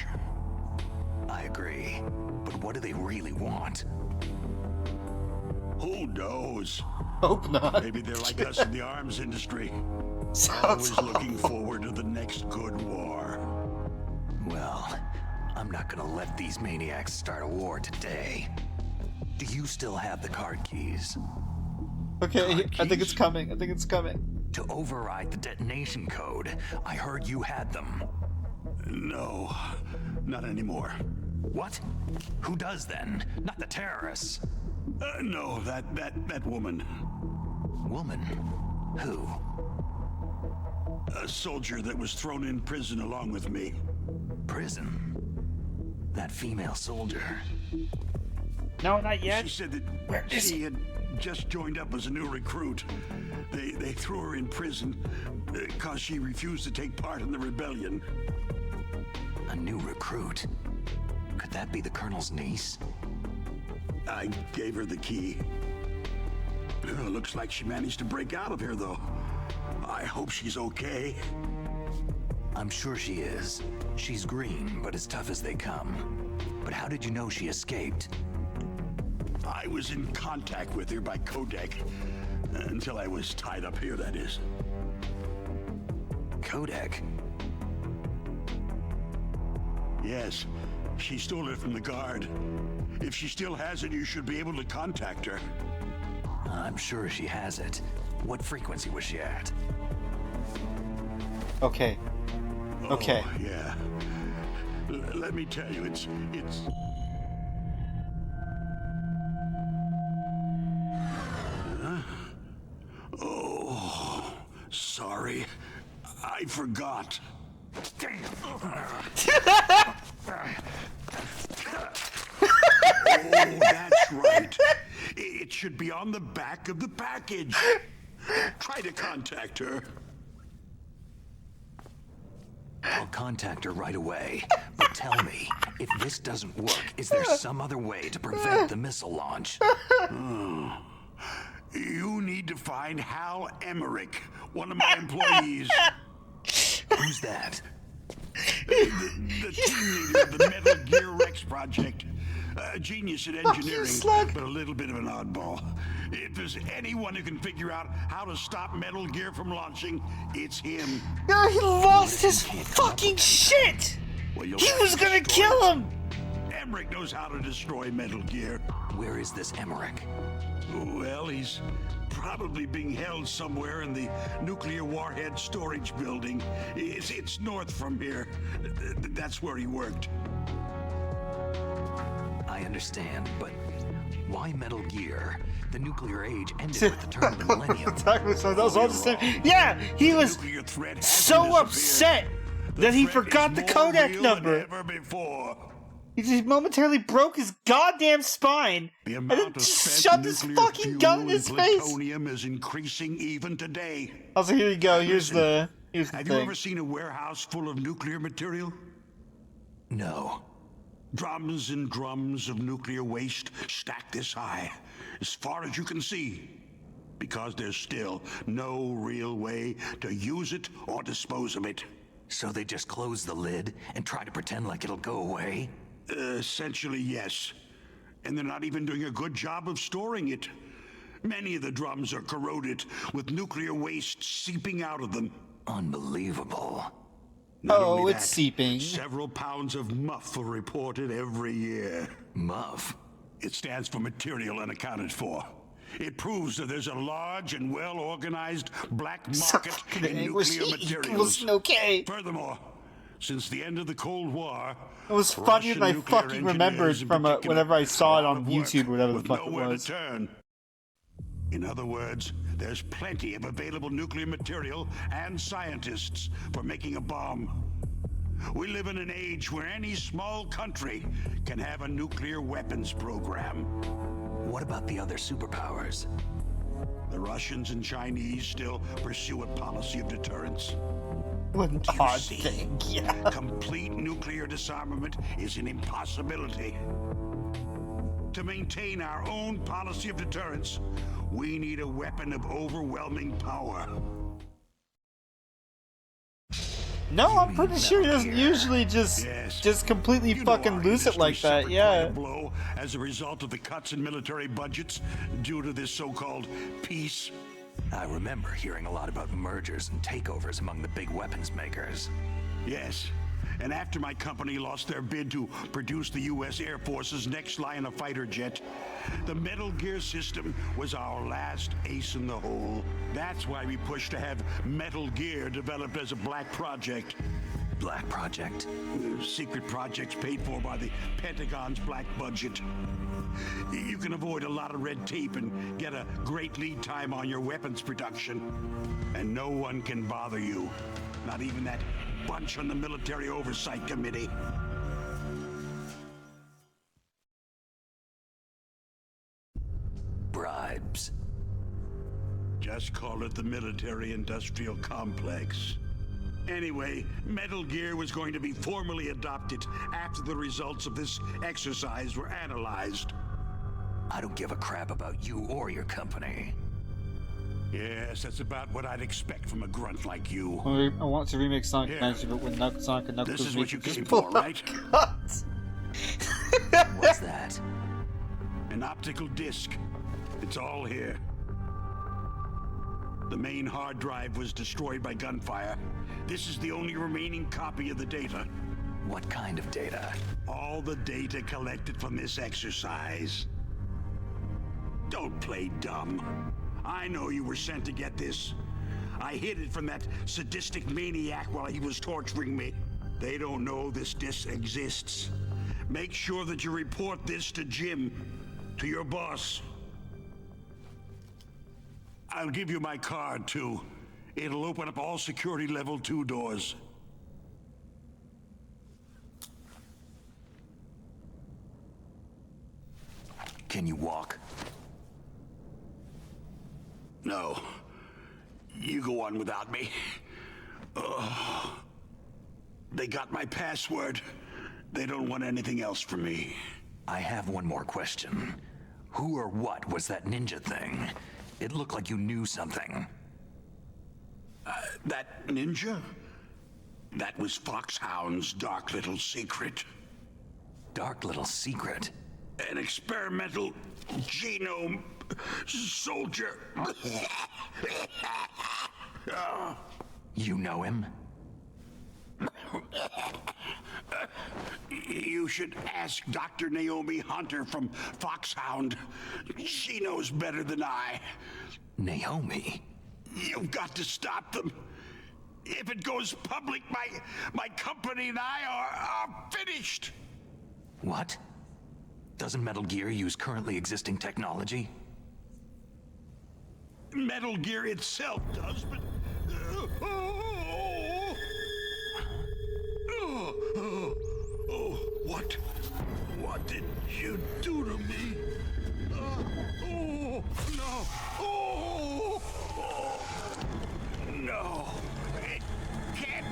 C: I agree. But what do they really want?
K: Who knows?
A: Hope not.
K: Maybe they're like us in the arms industry.
A: Sounds
K: Always looking forward to the next good war.
C: Well, I'm not gonna let these maniacs start a war today. Do you still have the card keys?
A: Okay, I think it's coming. I think it's coming.
C: To override the detonation code, I heard you had them.
K: No, not anymore.
C: What? Who does then? Not the terrorists.
K: No, that woman.
C: Woman? Who?
K: A soldier that was thrown in prison along with me.
C: Prison? That female soldier.
A: No, not yet.
K: She said that she had just joined up as a new recruit. They threw her in prison because she refused to take part in the rebellion.
C: A new recruit? Could that be the Colonel's niece?
K: I gave her the key. Looks like she managed to break out of here, though. I hope she's okay.
C: I'm sure she is. She's green, but as tough as they come. But how did you know she escaped?
K: I was in contact with her by codec. Until I was tied up here, that is.
C: Codec?
K: Yes. She stole it from the guard. If she still has it, you should be able to contact her.
C: I'm sure she has it. What frequency was she at?
A: Okay. Okay.
K: Oh, yeah. Let me tell you, it's... Huh? Oh, sorry. I forgot. Oh, that's right. It should be on the back of the package. Try to contact her.
C: I'll contact her right away. But tell me, if this doesn't work, is there some other way to prevent the missile launch?
K: You need to find Hal Emmerich, one of my employees.
C: Who's that?
K: The team leader of the Metal Gear Rex project. A genius at engineering, but a little bit of an oddball. If there's anyone who can figure out how to stop Metal Gear from launching, it's him.
A: No, he lost his fucking shit!
K: Well,
A: He was gonna kill him!
K: Emmerich knows how to destroy Metal Gear.
C: Where is this Emmerich?
K: Well, he's probably being held somewhere in the nuclear warhead storage building. It's north from here. That's where he worked.
C: I understand, but why Metal Gear? The nuclear age ended with the turn of the millennium.
A: Exactly, so that was all the same. Yeah, he was so upset that he forgot the codec number.
K: Ever before.
A: He just momentarily broke his goddamn spine and then shoved his fucking gun in his face.
K: Plutonium is increasing even today.
A: Also, here you go. Here's the
K: Have you ever seen a warehouse full of nuclear material?
C: No.
K: Drums and drums of nuclear waste stacked this high, as far as you can see, because there's still no real way to use it or dispose of it.
C: So they just close the lid and try to pretend like it'll go away?
K: Essentially, yes. And they're not even doing a good job of storing it. Many of the drums are corroded, with nuclear waste seeping out of them.
C: Unbelievable.
K: Not
A: Oh,
K: only
A: it's
K: that,
A: seeping.
K: Several pounds of muff are reported every year.
C: Muff?
K: It stands for material unaccounted for. It proves that there's a large and well-organized black market in nuclear materials.
A: Okay.
K: Furthermore, since the end of the Cold War,
A: It was funnier than I
K: Russian
A: fucking
K: nuclear
A: remembered
K: engineers in
A: from
K: particular
A: whenever I saw it
K: have a lot
A: on
K: of work
A: YouTube or whatever the
K: with
A: fuck it
K: nowhere
A: was.
K: to turn. In other words, there's plenty of available nuclear material and scientists for making a bomb. We live in an age where any small country can have a nuclear weapons program.
C: What about the other superpowers?
K: The Russians and Chinese still pursue a policy of deterrence.
A: What an
K: You
A: odd
K: see,
A: thing, yeah.
K: complete nuclear disarmament is an impossibility. To maintain our own policy of deterrence, we need a weapon of overwhelming power.
A: No, I'm pretty sure he doesn't usually just completely fucking lose it like that. Yeah.
K: Blow as a result of the cuts in military budgets due to this so-called peace.
C: I remember hearing a lot about mergers and takeovers among the big weapons makers.
K: Yes. And after my company lost their bid to produce the U.S. Air Force's next line of fighter jet, the Metal Gear system was our last ace in the hole. That's why we pushed to have Metal Gear developed as a black project.
C: Black project?
K: Secret projects paid for by the Pentagon's black budget. You can avoid a lot of red tape and get a great lead time on your weapons production. And no one can bother you. Not even that bunch on the Military Oversight Committee.
C: Bribes.
K: Just call it the military-industrial complex. Anyway, Metal Gear was going to be formally adopted after the results of this exercise were analyzed.
C: I don't give a crap about you or your company.
K: Yes, that's about what I'd expect from a grunt like you.
A: I want to remake Sonic Adventure, but when Sonic and Knuckles
K: This is what you
A: just
K: came
A: pull
K: for,
A: out
K: right?
A: guns.
C: What's that?
K: An optical disc. It's all here. The main hard drive was destroyed by gunfire. This is the only remaining copy of the data.
C: What kind of data?
K: All the data collected from this exercise. Don't play dumb. I know you were sent to get this. I hid it from that sadistic maniac while he was torturing me. They don't know this disc exists. Make sure that you report this to Jim, to your boss. I'll give you my card, too. It'll open up all security level 2 doors.
C: Can you walk?
K: No. You go on without me. They got my password. They don't want anything else from me.
C: I have one more question. Who or what was that ninja thing? It looked like you knew something.
K: That ninja? That was Foxhound's dark little secret.
C: Dark little secret?
K: An experimental genome soldier.
C: You know him?
K: You should ask Dr. Naomi Hunter from Foxhound. She knows better than I.
C: Naomi?
K: You've got to stop them. If it goes public, my company and I are finished.
C: What? Doesn't Metal Gear use currently existing technology?
K: Metal Gear itself does, but... What? What did you do to me? No! No! It can't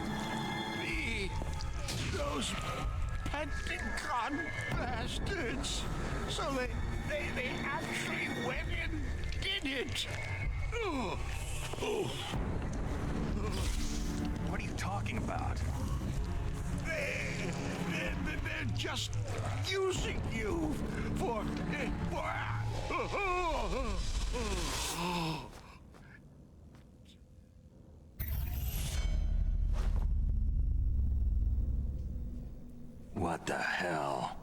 K: be! Those Pentagon bastards! So they actually went and did it!
C: What are you talking about?
K: They're just using you for...
C: What the hell?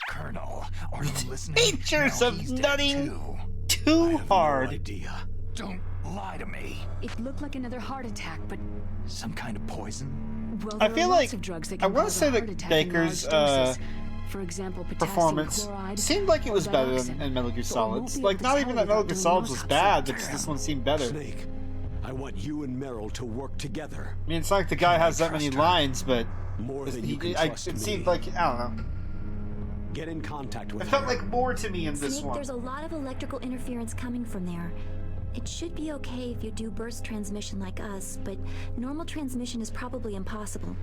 C: Colonel, are you listening?
A: Features
C: Now
A: of
C: he's dead
A: nutting
C: too.
A: too hard.
K: idea.
C: Don't lie to me.
D: It looked like another heart attack, but
C: Some kind of poison?
D: well,
A: I
D: there
A: feel
D: are lots
A: like
D: of drugs that
A: I
D: can
A: want to
D: cause a
A: say
D: heart
A: that
D: attack
A: Baker's
D: in large doses. For example, potassium
A: performance
D: chloride
A: seemed like it
D: or
A: was better
D: dioxin.
A: than Metal Gear
D: But we won't
A: Solids.
D: be
A: Like
D: able to
A: not
D: tell
A: even that Metal
D: without
A: Gear
D: doing
A: Solids
D: an
A: was
D: autopsy.
A: bad, but just this one seemed better.
B: Snake, I want you and Meryl to work together.
A: I mean, it's not like the guy has that many
C: trust her?
A: lines, but
B: More than
A: it
B: you can trust me.
A: seemed like I don't know.
B: Get in contact with
A: It felt
B: her.
A: like more to me in this
F: Snake,
A: one.
F: there's a lot of electrical interference coming from there. It should be okay if you do burst transmission like us, but normal transmission is probably impossible.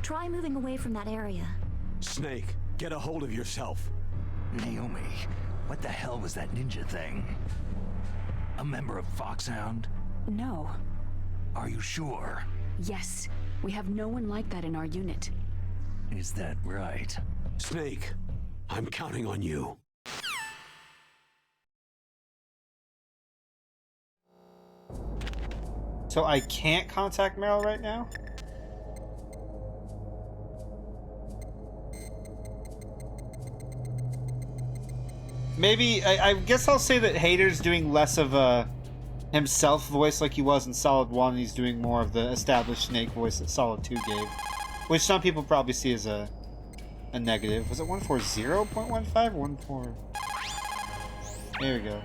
F: Try moving away from that area.
B: Snake, get a hold of yourself.
C: Naomi, what the hell was that ninja thing? A member of Foxhound?
D: No.
C: Are you sure?
D: Yes. We have no one like that in our unit.
C: Is that right?
B: Snake, I'm counting on you.
A: So I can't contact Meryl right now? Maybe, I guess I'll say that Hader's doing less of a himself voice like he was in Solid 1. He's doing more of the established Snake voice that Solid 2 gave. Which some people probably see as a negative. Was it 140.15? 14... There we go.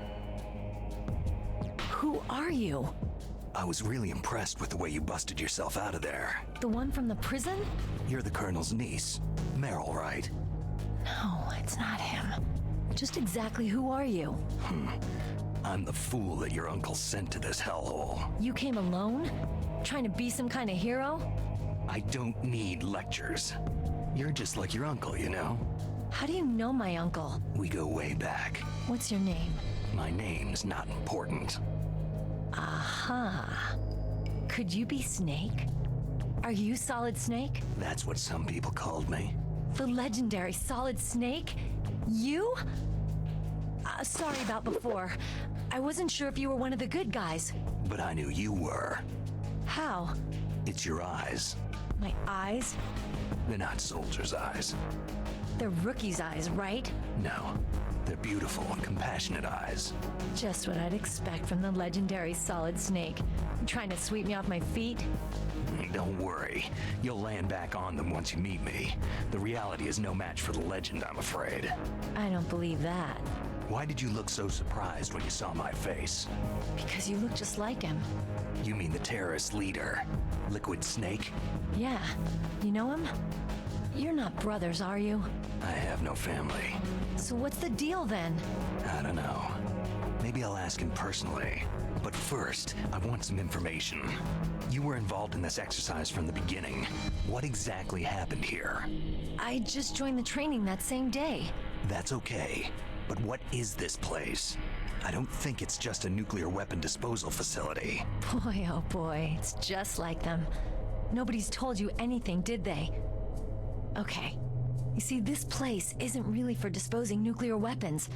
J: Who are you?
C: I was really impressed with the way you busted yourself out of there.
J: The one from the prison?
C: You're the Colonel's niece. Meryl, right?
J: No, it's not him. Just exactly who are you?
C: I'm the fool that your uncle sent to this hellhole.
J: You came alone? Trying to be some kind of hero?
C: I don't need lectures. You're just like your uncle, you know?
J: How do you know my uncle?
C: We go way back.
J: What's your name?
C: My name's not important.
J: Aha. Could you be Snake? Are you Solid Snake?
C: That's what some people called me.
J: The legendary Solid Snake? You? Sorry about before. I wasn't sure if you were one of the good guys.
C: But I knew you were.
J: How?
C: It's your eyes.
J: My eyes?
C: They're not soldiers' eyes.
J: They're rookie's eyes, right?
C: No. They're beautiful and compassionate eyes.
J: Just what I'd expect from the legendary Solid Snake. You trying to sweep me off my feet?
C: Don't worry. You'll land back on them once you meet me. The reality is no match for the legend, I'm afraid.
J: I don't believe that.
C: Why did you look so surprised when you saw my face?
J: Because you look just like him.
C: You mean the terrorist leader, Liquid Snake?
J: Yeah. You know him? You're not brothers, are you?
C: I have no family.
J: So what's the deal then?
C: I don't know. Maybe I'll ask him personally. But first, I want some information. You were involved in this exercise from the beginning. What exactly happened here?
J: I just joined the training that same day.
C: That's okay. But what is this place? I don't think it's just a nuclear weapon disposal facility.
J: Boy, oh boy, it's just like them. Nobody's told you anything, did they? Okay. You see, this place isn't really for disposing nuclear weapons.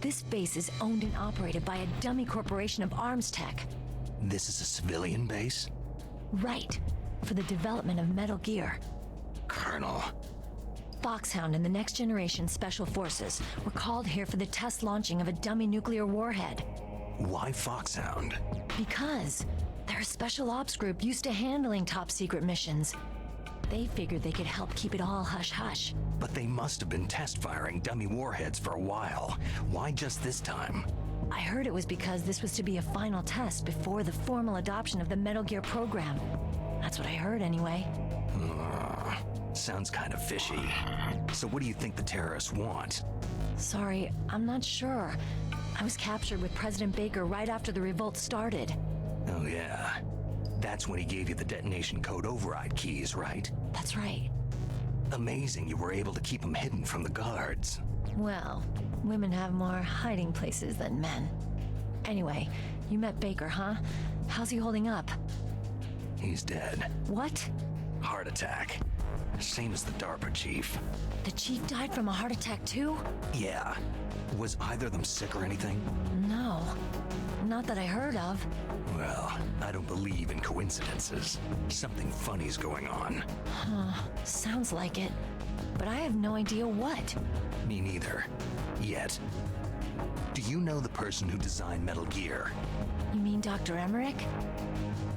J: This base is owned and operated by a dummy corporation of arms tech.
C: This is a civilian base?
J: Right. For the development of Metal Gear.
C: Colonel.
J: Foxhound and the Next Generation Special Forces were called here for the test launching of a dummy nuclear warhead.
C: Why Foxhound?
J: Because they're a special ops group used to handling top secret missions. They figured they could help keep it all hush-hush.
C: But they must have been test firing dummy warheads for a while. Why just this time?
J: I heard it was because this was to be a final test before the formal adoption of the Metal Gear program. That's what I heard anyway.
C: Sounds kind of fishy. So what do you think the terrorists want?
J: Sorry, I'm not sure. I was captured with President Baker right after the revolt started.
C: Oh yeah. That's when he gave you the detonation code override keys, right?
J: That's right.
C: Amazing you were able to keep them hidden from the guards.
J: Well, women have more hiding places than men. Anyway, you met Baker, huh? How's he holding up?
C: He's dead.
J: What?
C: Heart attack. Same as the DARPA chief.
J: The chief died from a heart attack too?
C: Yeah. Was either of them sick or anything?
J: No. Not that I heard of.
C: Well, I don't believe in coincidences. Something funny's going on.
J: Huh. Sounds like it. But I have no idea what.
C: Me neither. Yet. Do you know the person who designed Metal Gear?
J: You mean Dr. Emmerich?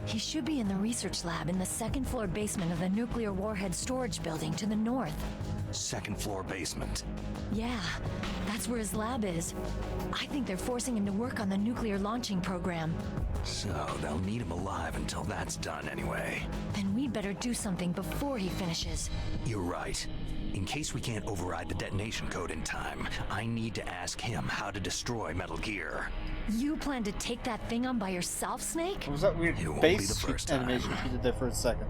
J: He should be in the research lab in the second floor basement of the nuclear warhead storage building to the north.
C: Second floor basement.
J: Yeah, that's where his lab is. I think they're forcing him to work on the nuclear launching program.
C: So they'll need him alive until that's done anyway.
J: Then we'd better do something before he finishes.
C: You're right. In case we can't override the detonation code in time, I need to ask him how to destroy Metal Gear.
J: You plan to take that thing on by yourself, Snake?
A: What was that weird
C: It won't be the
A: face
C: first
A: animation
C: time.
A: she did there for a second?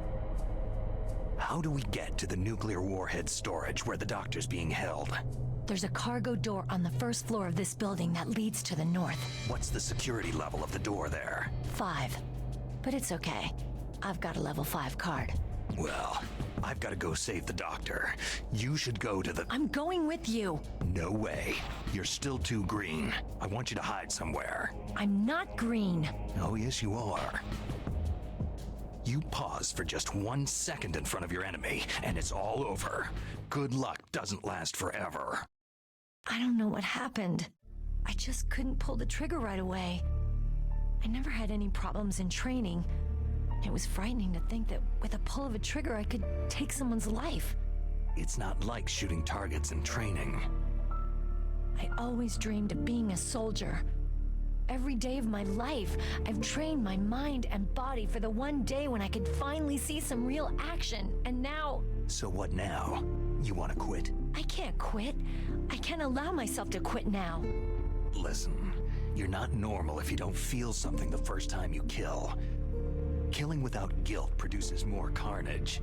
C: How do we get to the nuclear warhead storage where the doctor's being held?
J: There's a cargo door on the first floor of this building that leads to the north.
C: What's the security level of the door there?
J: 5. But it's okay. I've got a level 5 card.
C: Well, I've got to go save the doctor. You should go to the...
J: I'm going with you.
C: No way. You're still too green. I want you to hide somewhere.
J: I'm not green.
C: Oh, yes, you are. You pause for just 1 second in front of your enemy, and it's all over. Good luck doesn't last forever.
J: I don't know what happened. I just couldn't pull the trigger right away. I never had any problems in training. It was frightening to think that with a pull of a trigger I could take someone's life.
C: It's not like shooting targets in training.
J: I always dreamed of being a soldier. Every day of my life, I've trained my mind and body for the one day when I could finally see some real action, and now...
C: So what now? You want to quit?
J: I can't quit. I can't allow myself to quit now.
C: Listen, you're not normal if you don't feel something the first time you kill. Killing without guilt produces more carnage.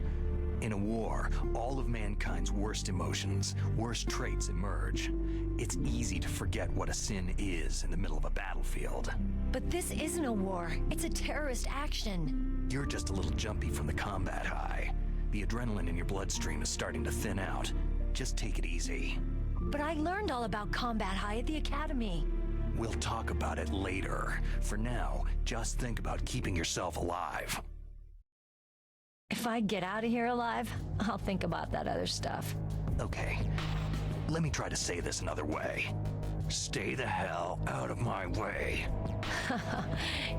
C: In a war, all of mankind's worst emotions, worst traits emerge. It's easy to forget what a sin is in the middle of a battlefield.
J: But this isn't a war. It's a terrorist action.
C: You're just a little jumpy from the combat high. The adrenaline in your bloodstream is starting to thin out. Just take it easy.
J: But I learned all about combat high at the academy.
C: We'll talk about it later. For now, just think about keeping yourself alive.
J: If I get out of here alive, I'll think about that other stuff.
C: Okay, let me try to say this another way. Stay the hell out of my way.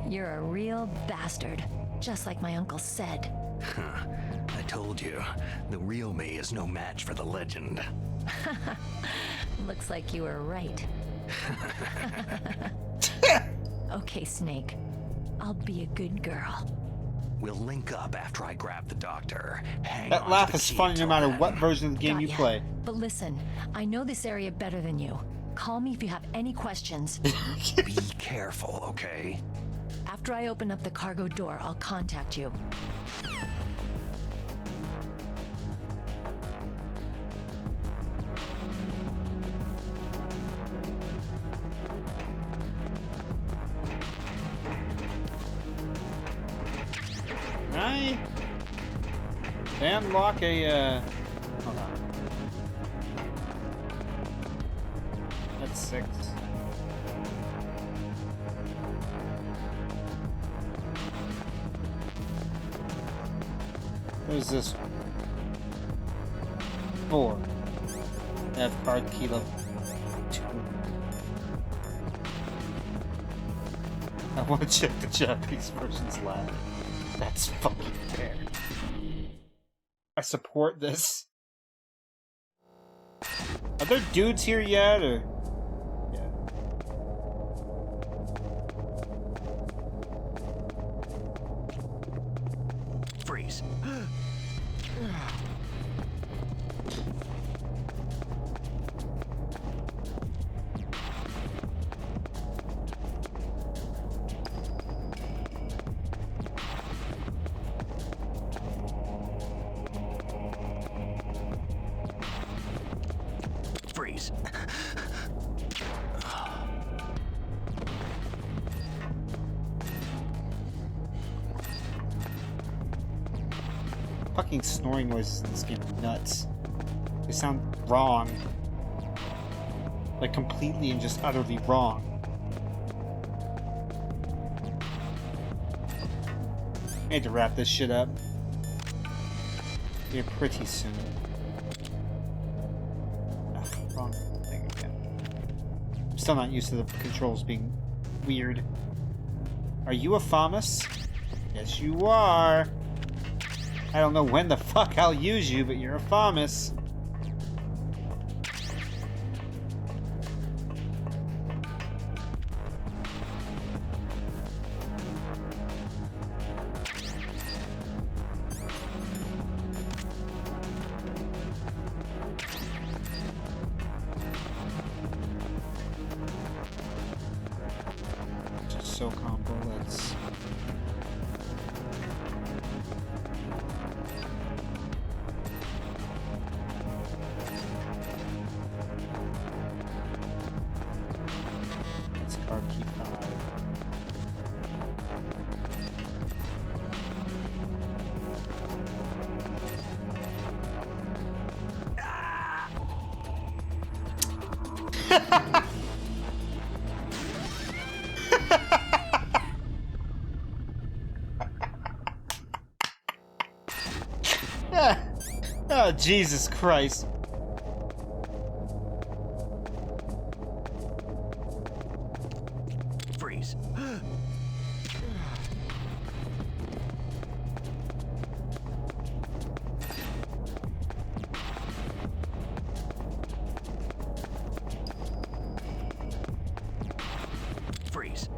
J: You're a real bastard, just like my uncle said.
C: I told you, the real me is no match for the legend.
J: Looks like you were right. Okay, Snake. I'll be a good girl.
C: We'll link up after I grab the doctor. Hang
A: That
C: on
A: laugh
C: to the
A: is
C: key
A: funny no
C: till
A: matter
C: then.
A: what version of the game
J: Got
A: you
J: ya.
A: play.
J: But listen, I know this area better than you. Call me if you have any questions.
C: Be careful, okay?
J: After I open up the cargo door, I'll contact you.
A: I unlock a, hold on. That's 6. Where's this one? 4. F card key level 2. I want to check the Japanese version's lab. That's fucking fair. I support this. Are there dudes here yet, or? Yeah.
C: Freeze. Freeze.
A: Fucking snoring noises in this game are nuts. They sound wrong. Like completely and just utterly wrong. I need to wrap this shit up. Here pretty soon. Ugh, wrong thing again. I'm still not used to the controls being weird. Are you a FAMAS? Yes, you are. I don't know when the fuck I'll use you, but you're a FAMAS. So combo, let's... Let's card key 5. Oh, Jesus Christ.
C: Freeze. Freeze.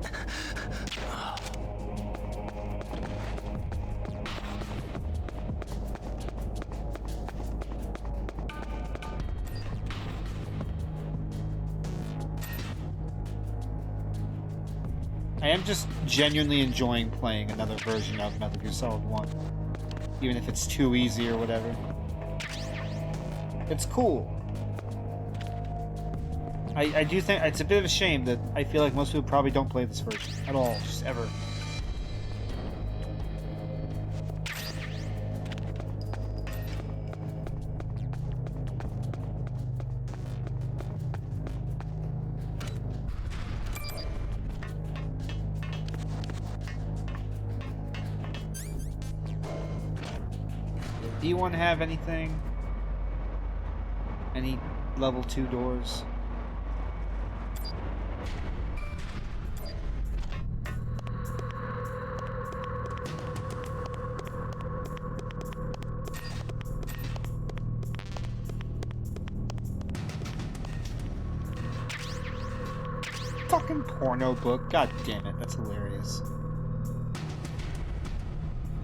A: I am just genuinely enjoying playing another version of Metal Gear Solid 1. Even if it's too easy or whatever. It's cool. I do think it's a bit of a shame that I feel like most people probably don't play this version at all, just ever. Do you want to have anything? Any level 2 doors? Fucking porno book. God damn it, that's hilarious.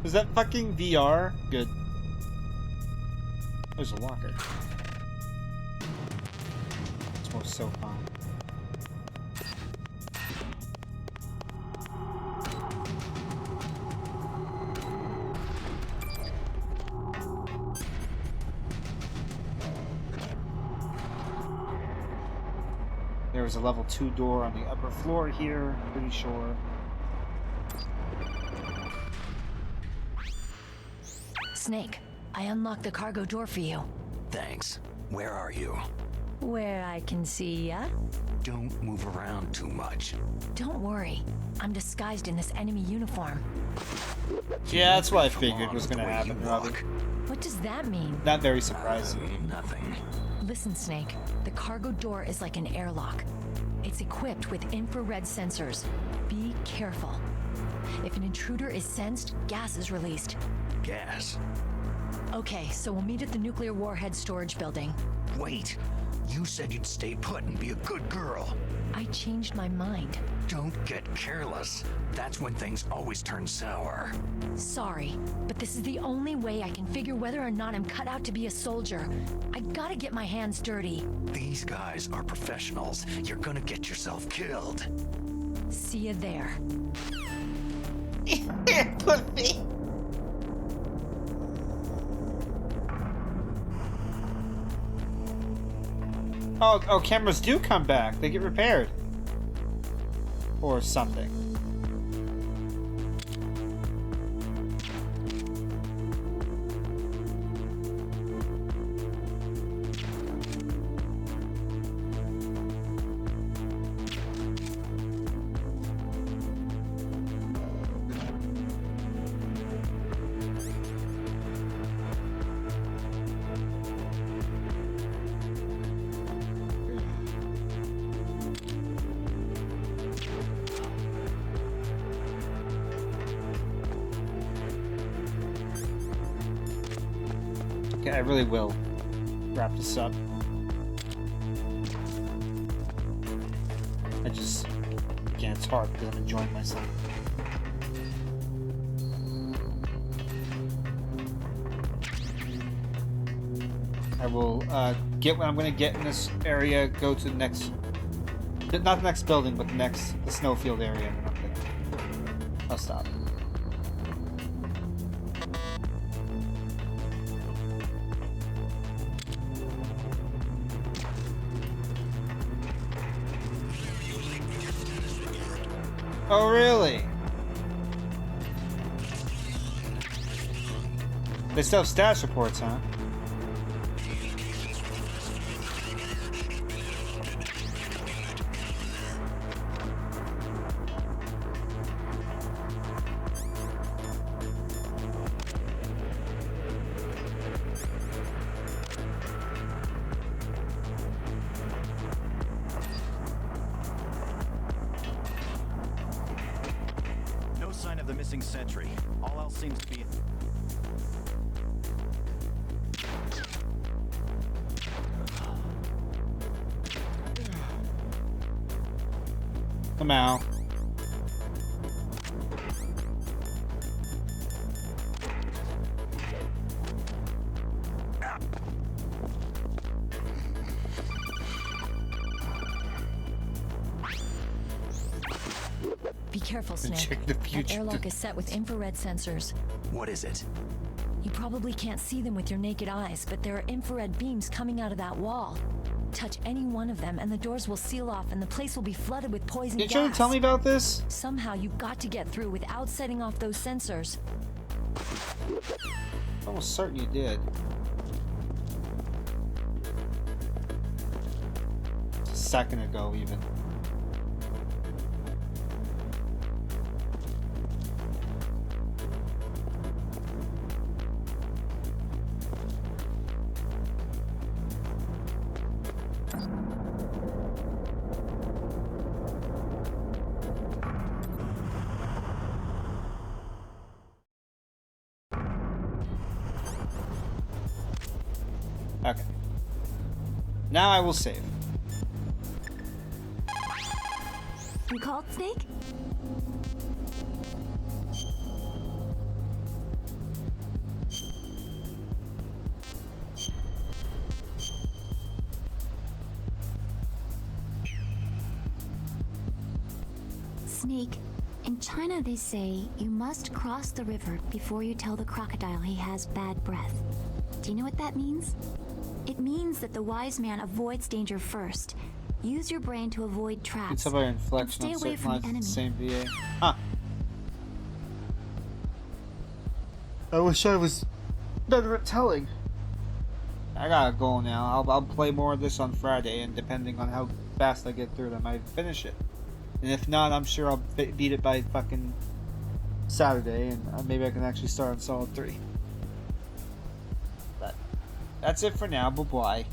A: Is that fucking VR? Good. There's a locker. It smells so fun. There was a level 2 door on the upper floor here, pretty sure.
J: Snake, I unlocked the cargo door for you.
C: Thanks. Where are you?
J: Where I can see ya.
C: Don't move around too much.
J: Don't worry. I'm disguised in this enemy uniform.
A: Yeah, that's what I figured was gonna happen, Robbie.
J: What does that mean?
A: Not very surprising.
C: Nothing.
J: Listen, Snake. The cargo door is like an airlock. It's equipped with infrared sensors. Be careful. If an intruder is sensed, gas is released.
C: Gas?
J: Okay, so we'll meet at the nuclear warhead storage building.
C: Wait! You said you'd stay put and be a good girl.
J: I changed my mind.
C: Don't get careless. That's when things always turn sour.
J: Sorry, but this is the only way I can figure whether or not I'm cut out to be a soldier. I gotta get my hands dirty.
C: These guys are professionals. You're gonna get yourself killed.
J: See you there.
A: Pussy. Oh, cameras do come back. They get repaired. Or something. Okay, I really will wrap this up. Again, it's hard because I'm enjoying myself. I will get what I'm going to get in this area, go to the next, not the next building, but the snowfield area, and then I'll stop. Oh, really? They still have status reports, huh?
L: Sign of the missing sentry. All else seems to be...
A: Come out.
J: Be careful, Snake.
A: Check the
J: That
A: future.
J: airlock is set with infrared sensors.
C: What is it?
J: You probably can't see them with your naked eyes, but there are infrared beams coming out of that wall. Touch any one of them and the doors will seal off and the place will be flooded with poison gas.
A: You trying to tell me about this?
J: Somehow you've got to get through without setting off those sensors.
A: I'm almost certain you did. Just a second ago, even. Okay. Now I will save.
F: You called, Snake? Snake, in China they say you must cross the river before you tell the crocodile he has bad breath. Do you know what that means? It means that the wise man avoids danger first. Use your brain to avoid traps.
A: It's about inflection
F: Stay
A: on
F: away
A: certain
F: from
A: lines
F: the
A: in the
F: enemy.
A: same VA. Huh. I wish I was better at telling. I gotta go now. I'll play more of this on Friday, and depending on how fast I get through them, I finish it. And if not, I'm sure I'll beat it by fucking Saturday, and maybe I can actually start on Solid 3. But that's it for now. Bye-bye.